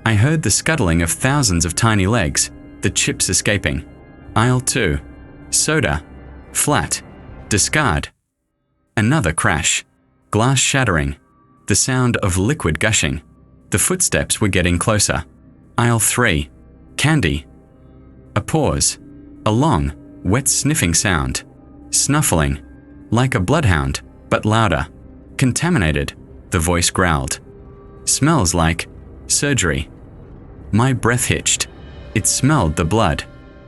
I heard the scuttling of thousands of tiny legs, the chips escaping. Aisle 2. Soda. Flat. Discard. Another crash. Glass shattering. The sound of liquid gushing. The footsteps were getting closer. Aisle 3. Candy. A pause. A long, wet sniffing sound. Snuffling. Like a bloodhound, but louder. Contaminated, the voice growled. Smells like surgery. My breath hitched. It smelled the blood.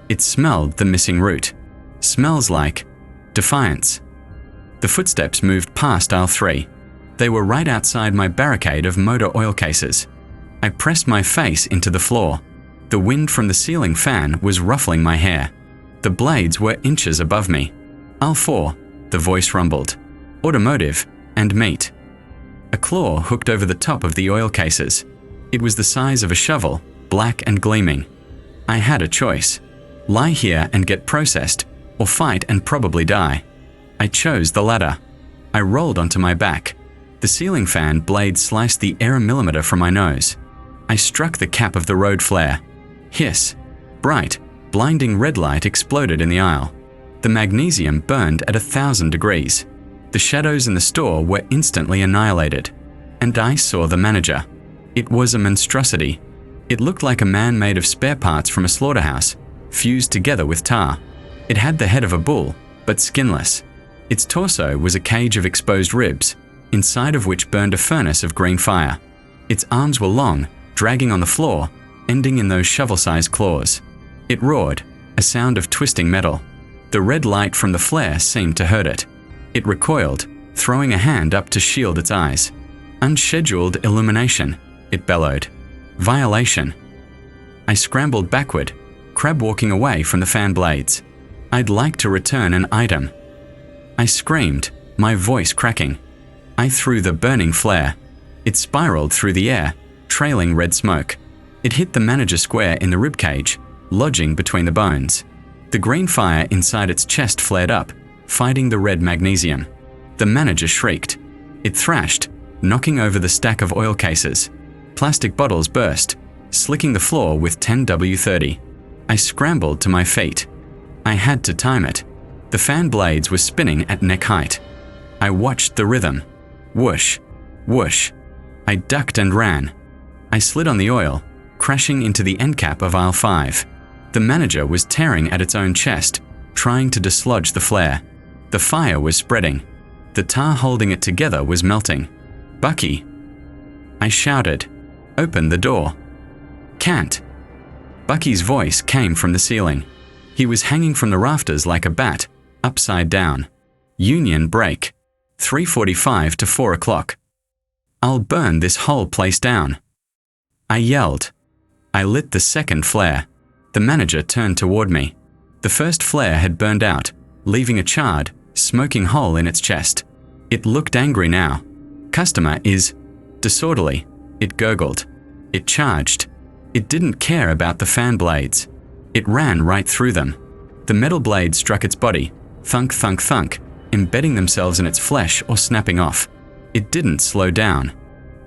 It smelled the missing root. Smells like defiance. The footsteps moved past aisle 3. They were right outside my barricade of motor oil cases. I pressed my face into the floor. The wind from the ceiling fan was ruffling my hair. The blades were inches above me. Aisle 4, the voice rumbled. Automotive and meat. A claw hooked over the top of the oil cases. It was the size of a shovel, black and gleaming. I had a choice. Lie here and get processed, or fight and probably die. I chose the latter. I rolled onto my back. The ceiling fan blade sliced the air millimeter from my nose. I struck the cap of the road flare. Hiss. Bright, blinding red light exploded in the aisle. The magnesium burned at 1,000 degrees. The shadows in the store were instantly annihilated. And I saw the manager. It was a monstrosity. It looked like a man made of spare parts from a slaughterhouse, fused together with tar. It had the head of a bull, but skinless. Its torso was a cage of exposed ribs, inside of which burned a furnace of green fire. Its arms were long, dragging on the floor, ending in those shovel-sized claws. It roared, a sound of twisting metal. The red light from the flare seemed to hurt it. It recoiled, throwing a hand up to shield its eyes. Unscheduled illumination, it bellowed. Violation. I scrambled backward, crab walking away from the fan blades. I'd like to return an item. I screamed, my voice cracking. I threw the burning flare. It spiraled through the air, trailing red smoke. It hit the manager square in the ribcage, lodging between the bones. The green fire inside its chest flared up, fighting the red magnesium. The manager shrieked. It thrashed, knocking over the stack of oil cases. Plastic bottles burst, slicking the floor with 10W30. I scrambled to my feet. I had to time it. The fan blades were spinning at neck height. I watched the rhythm. Whoosh, whoosh. I ducked and ran. I slid on the oil, crashing into the end cap of aisle 5. The manager was tearing at its own chest, trying to dislodge the flare. The fire was spreading. The tar holding it together was melting. Bucky. I shouted. Open the door. Can't. Bucky's voice came from the ceiling. He was hanging from the rafters like a bat, upside down. Union break. 3:45 to 4 o'clock. I'll burn this whole place down. I yelled. I lit the second flare. The manager turned toward me. The first flare had burned out, leaving a charred, smoking hole in its chest. It looked angry now. Customer is disorderly, it gurgled. It charged. It didn't care about the fan blades. It ran right through them. The metal blades struck its body, thunk, thunk, thunk, embedding themselves in its flesh or snapping off. It didn't slow down.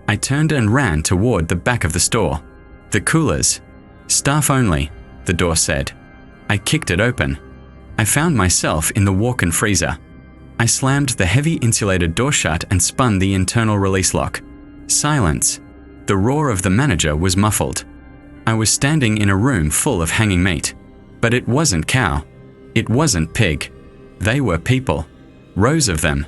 I turned and ran toward the back of the store. The coolers. Staff only, the door said. I kicked it open. I found myself in the walk-in freezer. I slammed the heavy insulated door shut and spun the internal release lock. Silence. The roar of the manager was muffled. I was standing in a room full of hanging meat. But it wasn't cow. It wasn't pig. They were people. Rows of them.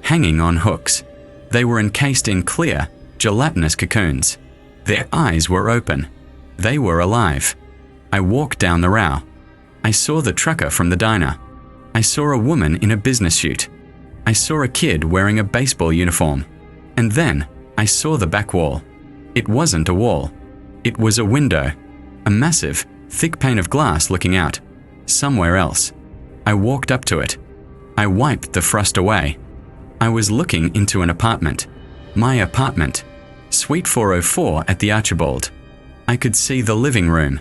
Hanging on hooks. They were encased in clear, gelatinous cocoons. Their eyes were open. They were alive. I walked down the row. I saw the trucker from the diner. I saw a woman in a business suit. I saw a kid wearing a baseball uniform. And then I saw the back wall. It wasn't a wall. It was a window. A massive, thick pane of glass looking out. Somewhere else. I walked up to it. I wiped the frost away. I was looking into an apartment. My apartment. Suite 404 at the Archibald. I could see the living room.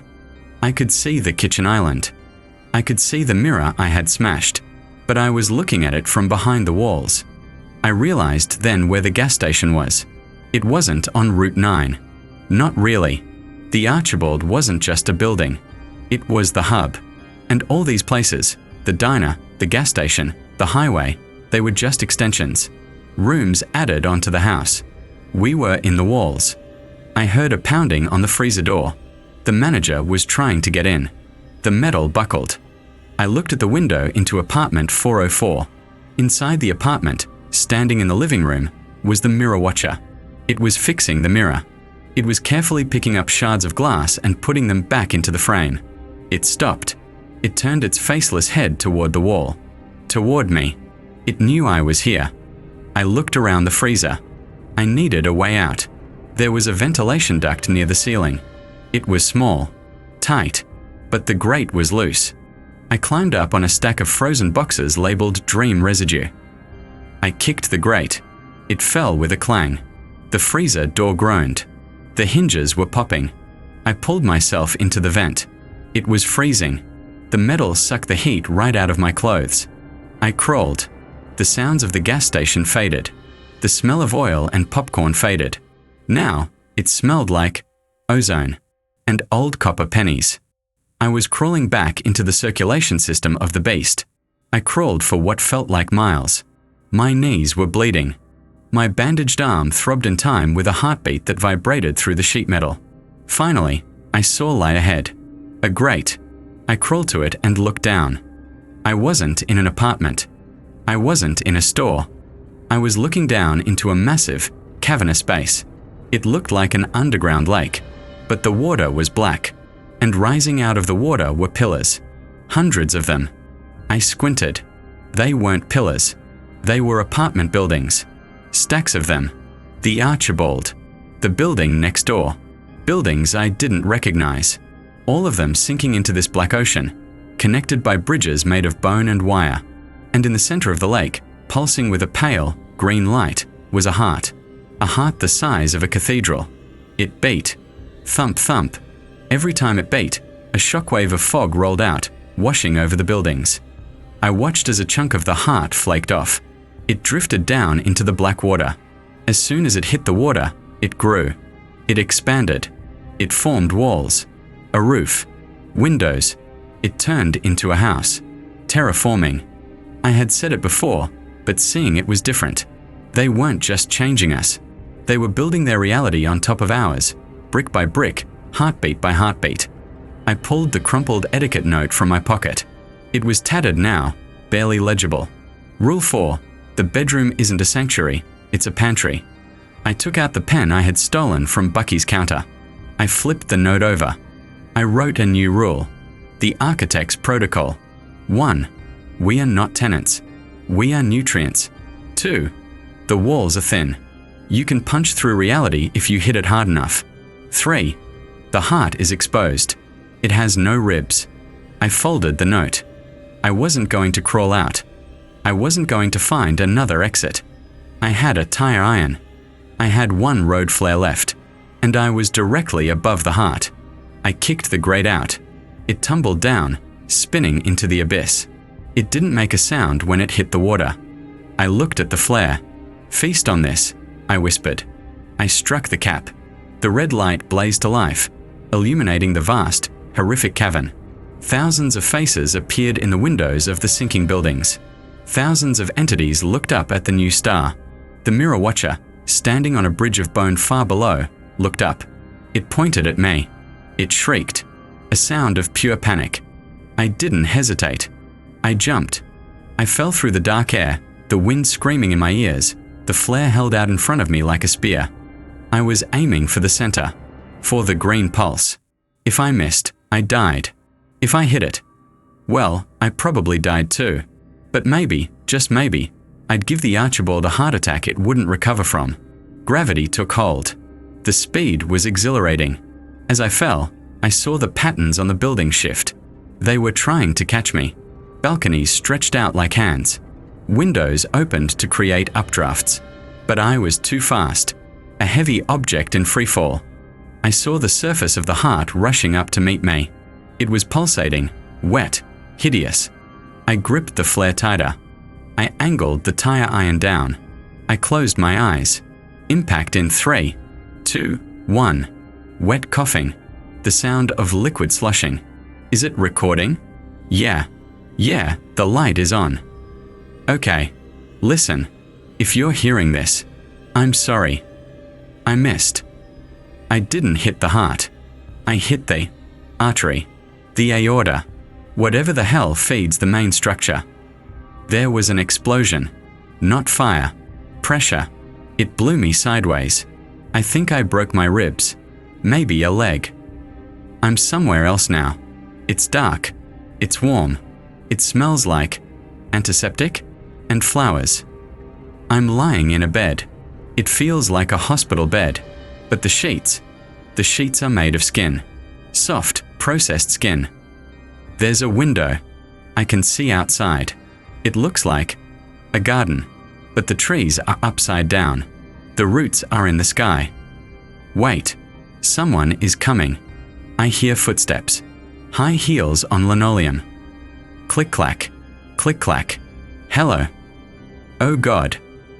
I could see the kitchen island. I could see the mirror I had smashed, but I was looking at it from behind the walls. I realized then where the gas station was. It wasn't on Route 9. Not really. The Archibald wasn't just a building. It was the hub. And all these places, the diner, the gas station, the highway, they were just extensions. Rooms added onto the house. We were in the walls. I heard a pounding on the freezer door. The manager was trying to get in. The metal buckled. I looked at the window into apartment 404. Inside the apartment, standing in the living room, was the mirror watcher. It was fixing the mirror. It was carefully picking up shards of glass and putting them back into the frame. It stopped. It turned its faceless head toward the wall. Toward me. It knew I was here. I looked around the freezer. I needed a way out. There was a ventilation duct near the ceiling. It was small, tight, but the grate was loose. I climbed up on a stack of frozen boxes labeled Dream Residue. I kicked the grate. It fell with a clang. The freezer door groaned. The hinges were popping. I pulled myself into the vent. It was freezing. The metal sucked the heat right out of my clothes. I crawled. The sounds of the gas station faded. The smell of oil and popcorn faded. Now, it smelled like ozone and old copper pennies. I was crawling back into the circulation system of the beast. I crawled for what felt like miles. My knees were bleeding. My bandaged arm throbbed in time with a heartbeat that vibrated through the sheet metal. Finally, I saw lie ahead. A grate. I crawled to it and looked down. I wasn't in an apartment. I wasn't in a store. I was looking down into a massive, cavernous space. It looked like an underground lake, but the water was black, and rising out of the water were pillars. Hundreds of them. I squinted. They weren't pillars. They were apartment buildings. Stacks of them. The Archibald. The building next door. Buildings I didn't recognize. All of them sinking into this black ocean, connected by bridges made of bone and wire. And in the center of the lake, pulsing with a pale, green light, was a heart. A heart the size of a cathedral. It beat. Thump, thump. Every time it beat, a shockwave of fog rolled out, washing over the buildings. I watched as a chunk of the heart flaked off. It drifted down into the black water. As soon as it hit the water, it grew. It expanded. It formed walls. A roof. Windows. It turned into a house. Terraforming. I had said it before, but seeing it was different. They weren't just changing us. They were building their reality on top of ours, brick by brick, heartbeat by heartbeat. I pulled the crumpled etiquette note from my pocket. It was tattered now, barely legible. Rule 4. The bedroom isn't a sanctuary, it's a pantry. I took out the pen I had stolen from Bucky's counter. I flipped the note over. I wrote a new rule. The architect's protocol. 1. We are not tenants. We are nutrients. 2. The walls are thin. You can punch through reality if you hit it hard enough. 3. The heart is exposed. It has no ribs. I folded the note. I wasn't going to crawl out. I wasn't going to find another exit. I had a tire iron. I had one road flare left, and I was directly above the heart. I kicked the grate out. It tumbled down, spinning into the abyss. It didn't make a sound when it hit the water. I looked at the flare. Feast on this, I whispered. I struck the cap. The red light blazed to life, illuminating the vast, horrific cavern. Thousands of faces appeared in the windows of the sinking buildings. Thousands of entities looked up at the new star. The mirror watcher, standing on a bridge of bone far below, looked up. It pointed at me. It shrieked, a sound of pure panic. I didn't hesitate. I jumped. I fell through the dark air, the wind screaming in my ears, the flare held out in front of me like a spear. I was aiming for the center, for the green pulse. If I missed, I died. If I hit it, well, I probably died too. But maybe, just maybe, I'd give the Archibald a heart attack it wouldn't recover from. Gravity took hold. The speed was exhilarating. As I fell, I saw the patterns on the building shift. They were trying to catch me. Balconies stretched out like hands. Windows opened to create updrafts. But I was too fast. A heavy object in freefall. I saw the surface of the heart rushing up to meet me. It was pulsating, wet, hideous. I gripped the flare tighter. I angled the tire iron down. I closed my eyes. Impact in 3, 2, 1. Wet coughing. The sound of liquid slushing. Is it recording? Yeah, the light is on. Okay, listen. If you're hearing this, I'm sorry. I missed. I didn't hit the heart. I hit the artery, the aorta, whatever the hell feeds the main structure. There was an explosion. Not fire. Pressure. It blew me sideways. I think I broke my ribs. Maybe a leg. I'm somewhere else now. It's dark. It's warm. It smells like antiseptic and flowers. I'm lying in a bed. It feels like a hospital bed. But the sheets are made of skin. Soft, processed skin. There's a window. I can see outside. It looks like a garden, but the trees are upside down. The roots are in the sky. Wait, someone is coming. I hear footsteps. High heels on linoleum. Click-clack, click-clack. Hello. Oh God,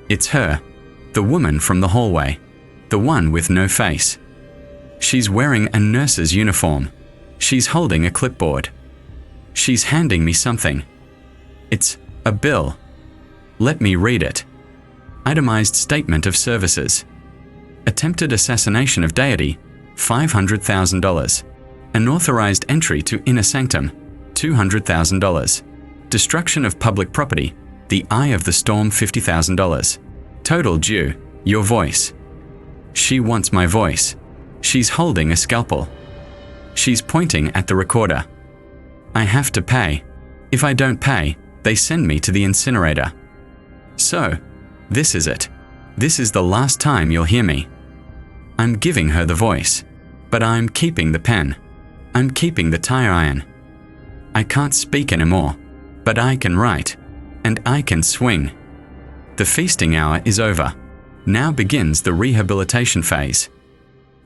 it's her. The woman from the hallway. The one with no face. She's wearing a nurse's uniform. She's holding a clipboard. She's handing me something. It's a bill. Let me read it. Itemized statement of services. Attempted assassination of deity, $500,000. Unauthorized entry to inner sanctum, $200,000. Destruction of public property, the eye of the storm, $50,000. Total due, your voice. She wants my voice. She's holding a scalpel. She's pointing at the recorder. I have to pay. If I don't pay, they send me to the incinerator. So, this is it. This is the last time you'll hear me. I'm giving her the voice, but I'm keeping the pen. I'm keeping the tire iron. I can't speak anymore, but I can write, and I can swing. The feasting hour is over. Now begins the rehabilitation phase.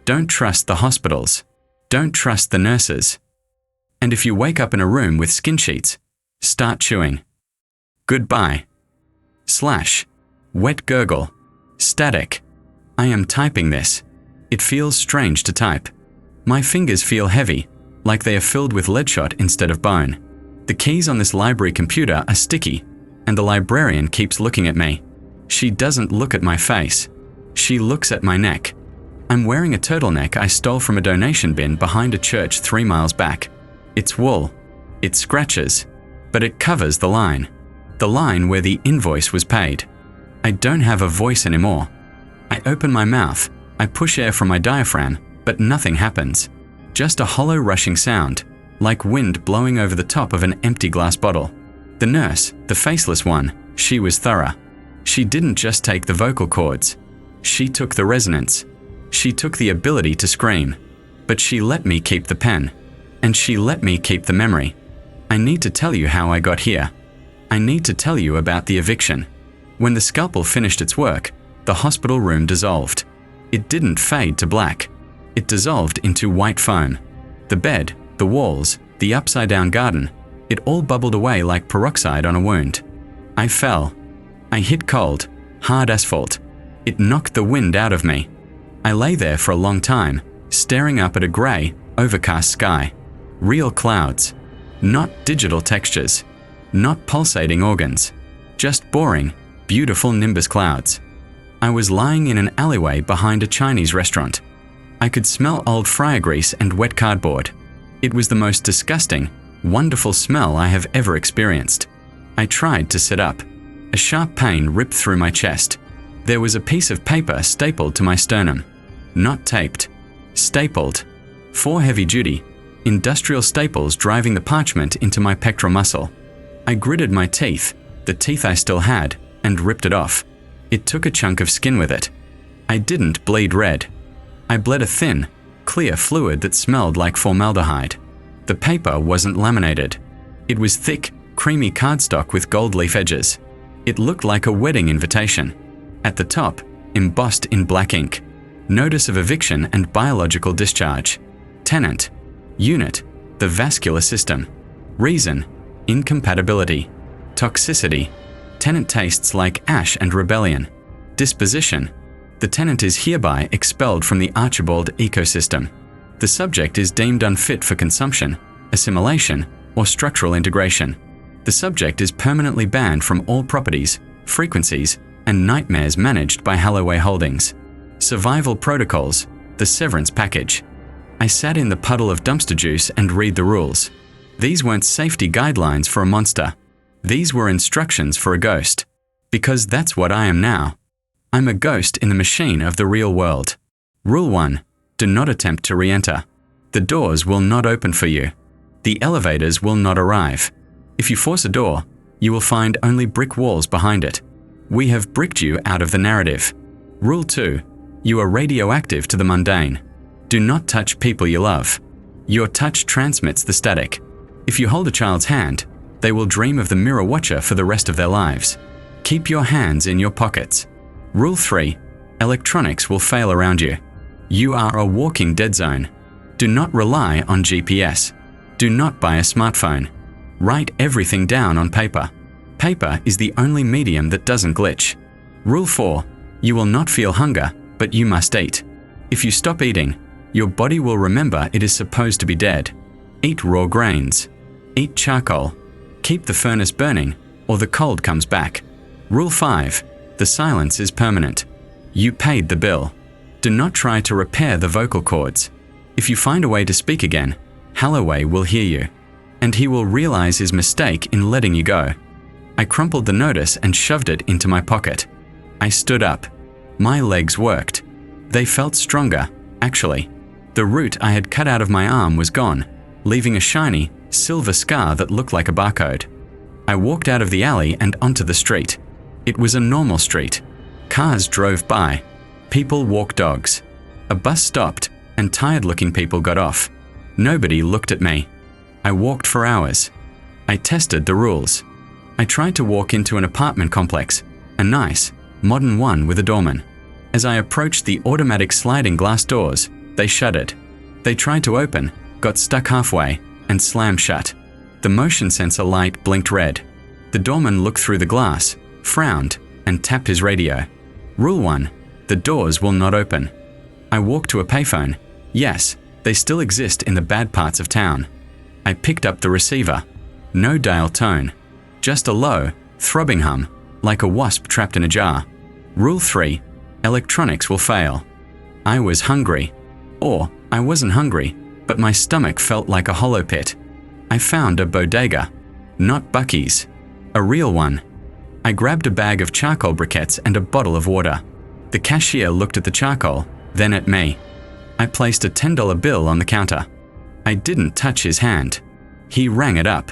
Don't trust the hospitals. Don't trust the nurses. And if you wake up in a room with skin sheets, start chewing. Goodbye. / wet gurgle. Static. I am typing this. It feels strange to type. My fingers feel heavy, like they are filled with leadshot instead of bone. The keys on this library computer are sticky, and the librarian keeps looking at me. She doesn't look at my face. She looks at my neck. I'm wearing a turtleneck I stole from a donation bin behind a church 3 miles back. It's wool. It scratches, but it covers the line. The line where the invoice was paid. I don't have a voice anymore. I open my mouth. I push air from my diaphragm, but nothing happens. Just a hollow rushing sound, like wind blowing over the top of an empty glass bottle. The nurse, the faceless one, she was thorough. She didn't just take the vocal cords. She took the resonance. She took the ability to scream. But she let me keep the pen. And she let me keep the memory. I need to tell you how I got here. I need to tell you about the eviction. When the scalpel finished its work, the hospital room dissolved. It didn't fade to black. It dissolved into white foam. The bed, the walls, the upside-down garden, it all bubbled away like peroxide on a wound. I fell. I hit cold, hard asphalt. It knocked the wind out of me. I lay there for a long time, staring up at a grey, overcast sky. Real clouds. Not digital textures. Not pulsating organs. Just boring, beautiful nimbus clouds. I was lying in an alleyway behind a Chinese restaurant. I could smell old fryer grease and wet cardboard. It was the most disgusting, wonderful smell I have ever experienced. I tried to sit up. A sharp pain ripped through my chest. There was a piece of paper stapled to my sternum. Not taped. Stapled. 4 heavy-duty, industrial staples driving the parchment into my pectoral muscle. I gritted my teeth, the teeth I still had, and ripped it off. It took a chunk of skin with it. I didn't bleed red. I bled a thin, clear fluid that smelled like formaldehyde. The paper wasn't laminated. It was thick, creamy cardstock with gold leaf edges. It looked like a wedding invitation. At the top, embossed in black ink, notice of eviction and biological discharge. Tenant. Unit, the vascular system. Reason, incompatibility. Toxicity. Tenant tastes like ash and rebellion. Disposition. The tenant is hereby expelled from the Archibald ecosystem. The subject is deemed unfit for consumption, assimilation, or structural integration. The subject is permanently banned from all properties, frequencies, and nightmares managed by Halloway Holdings. Survival protocols, the severance package. I sat in the puddle of dumpster juice and read the rules. These weren't safety guidelines for a monster. These were instructions for a ghost. Because that's what I am now. I'm a ghost in the machine of the real world. Rule 1. Do not attempt to re-enter. The doors will not open for you. The elevators will not arrive. If you force a door, you will find only brick walls behind it. We have bricked you out of the narrative. Rule 2. You are radioactive to the mundane. Do not touch people you love. Your touch transmits the static. If you hold a child's hand, they will dream of the mirror watcher for the rest of their lives. Keep your hands in your pockets. Rule 3. Electronics will fail around you. You are a walking dead zone. Do not rely on GPS. Do not buy a smartphone. Write everything down on paper. Paper is the only medium that doesn't glitch. Rule 4. You will not feel hunger, but you must eat. If you stop eating, your body will remember it is supposed to be dead. Eat raw grains. Eat charcoal. Keep the furnace burning, or the cold comes back. Rule 5. The silence is permanent. You paid the bill. Do not try to repair the vocal cords. If you find a way to speak again, Holloway will hear you, and he will realize his mistake in letting you go. I crumpled the notice and shoved it into my pocket. I stood up. My legs worked. They felt stronger, actually. The root I had cut out of my arm was gone, leaving a shiny, silver scar that looked like a barcode. I walked out of the alley and onto the street. It was a normal street. Cars drove by. People walked dogs. A bus stopped, and tired-looking people got off. Nobody looked at me. I walked for hours. I tested the rules. I tried to walk into an apartment complex, a nice, modern one with a doorman. As I approached the automatic sliding glass doors, they shuddered. They tried to open, got stuck halfway, and slammed shut. The motion sensor light blinked red. The doorman looked through the glass, frowned, and tapped his radio. Rule 1. The doors will not open. I walked to a payphone. Yes, they still exist in the bad parts of town. I picked up the receiver. No dial tone. Just a low, throbbing hum, like a wasp trapped in a jar. Rule 3. Electronics will fail. I was hungry. Or, I wasn't hungry, but my stomach felt like a hollow pit. I found a bodega. Not Buc-ee's. A real one. I grabbed a bag of charcoal briquettes and a bottle of water. The cashier looked at the charcoal, then at me. I placed a $10 bill on the counter. I didn't touch his hand. He rang it up.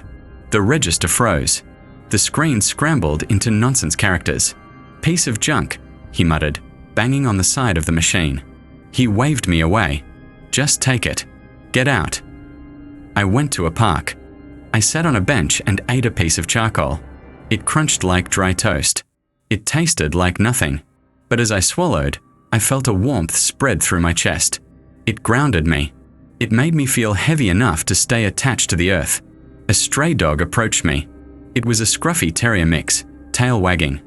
The register froze. The screen scrambled into nonsense characters. "Piece of junk," he muttered, banging on the side of the machine. He waved me away. "Just take it. Get out." I went to a park. I sat on a bench and ate a piece of charcoal. It crunched like dry toast. It tasted like nothing. But as I swallowed, I felt a warmth spread through my chest. It grounded me. It made me feel heavy enough to stay attached to the earth. A stray dog approached me. It was a scruffy terrier mix, tail wagging.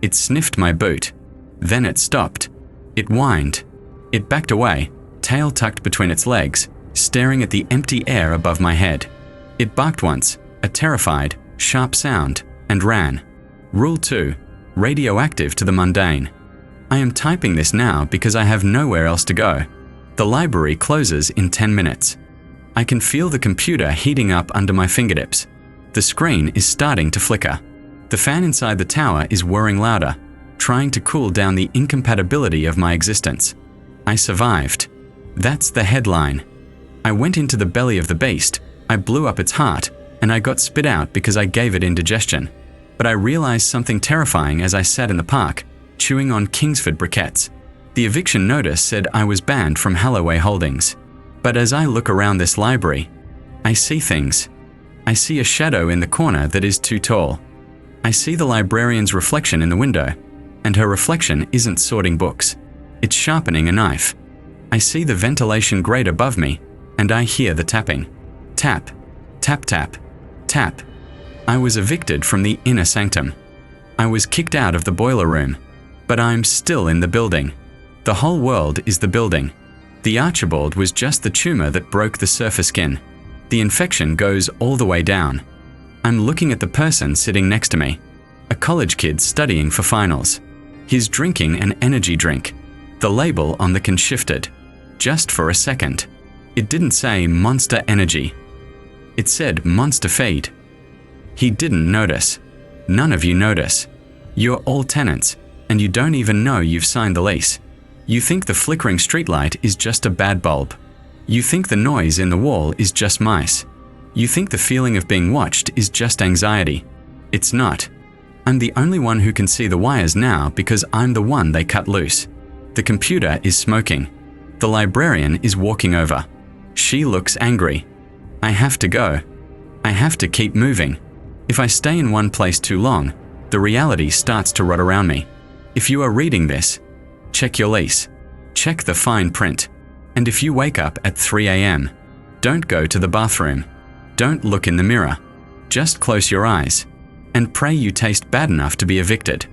It sniffed my boot. Then it stopped. It whined. It backed away, tail tucked between its legs, staring at the empty air above my head. It barked once, a terrified, sharp sound, and ran. Rule 2. Radioactive to the mundane. I am typing this now because I have nowhere else to go. The library closes in 10 minutes. I can feel the computer heating up under my fingertips. The screen is starting to flicker. The fan inside the tower is whirring louder, trying to cool down the incompatibility of my existence. I survived. That's the headline. I went into the belly of the beast, I blew up its heart, and I got spit out because I gave it indigestion. But I realized something terrifying as I sat in the park, chewing on Kingsford briquettes. The eviction notice said I was banned from Holloway Holdings. But as I look around this library, I see things. I see a shadow in the corner that is too tall. I see the librarian's reflection in the window, and her reflection isn't sorting books. It's sharpening a knife. I see the ventilation grate above me, and I hear the tapping. Tap, tap, tap, tap. I was evicted from the inner sanctum. I was kicked out of the boiler room, but I'm still in the building. The whole world is the building. The Archibald was just the tumor that broke the surface skin. The infection goes all the way down. I'm looking at the person sitting next to me, a college kid studying for finals. He's drinking an energy drink. The label on the can shifted. Just for a second. It didn't say Monster Energy. It said Monster Feed. He didn't notice. None of you notice. You're all tenants, and you don't even know you've signed the lease. You think the flickering streetlight is just a bad bulb. You think the noise in the wall is just mice. You think the feeling of being watched is just anxiety. It's not. I'm the only one who can see the wires now because I'm the one they cut loose. The computer is smoking. The librarian is walking over. She looks angry. I have to go. I have to keep moving. If I stay in one place too long, the reality starts to rot around me. If you are reading this, check your lease. Check the fine print. And if you wake up at 3 a.m., don't go to the bathroom. Don't look in the mirror. Just close your eyes and pray you taste bad enough to be evicted.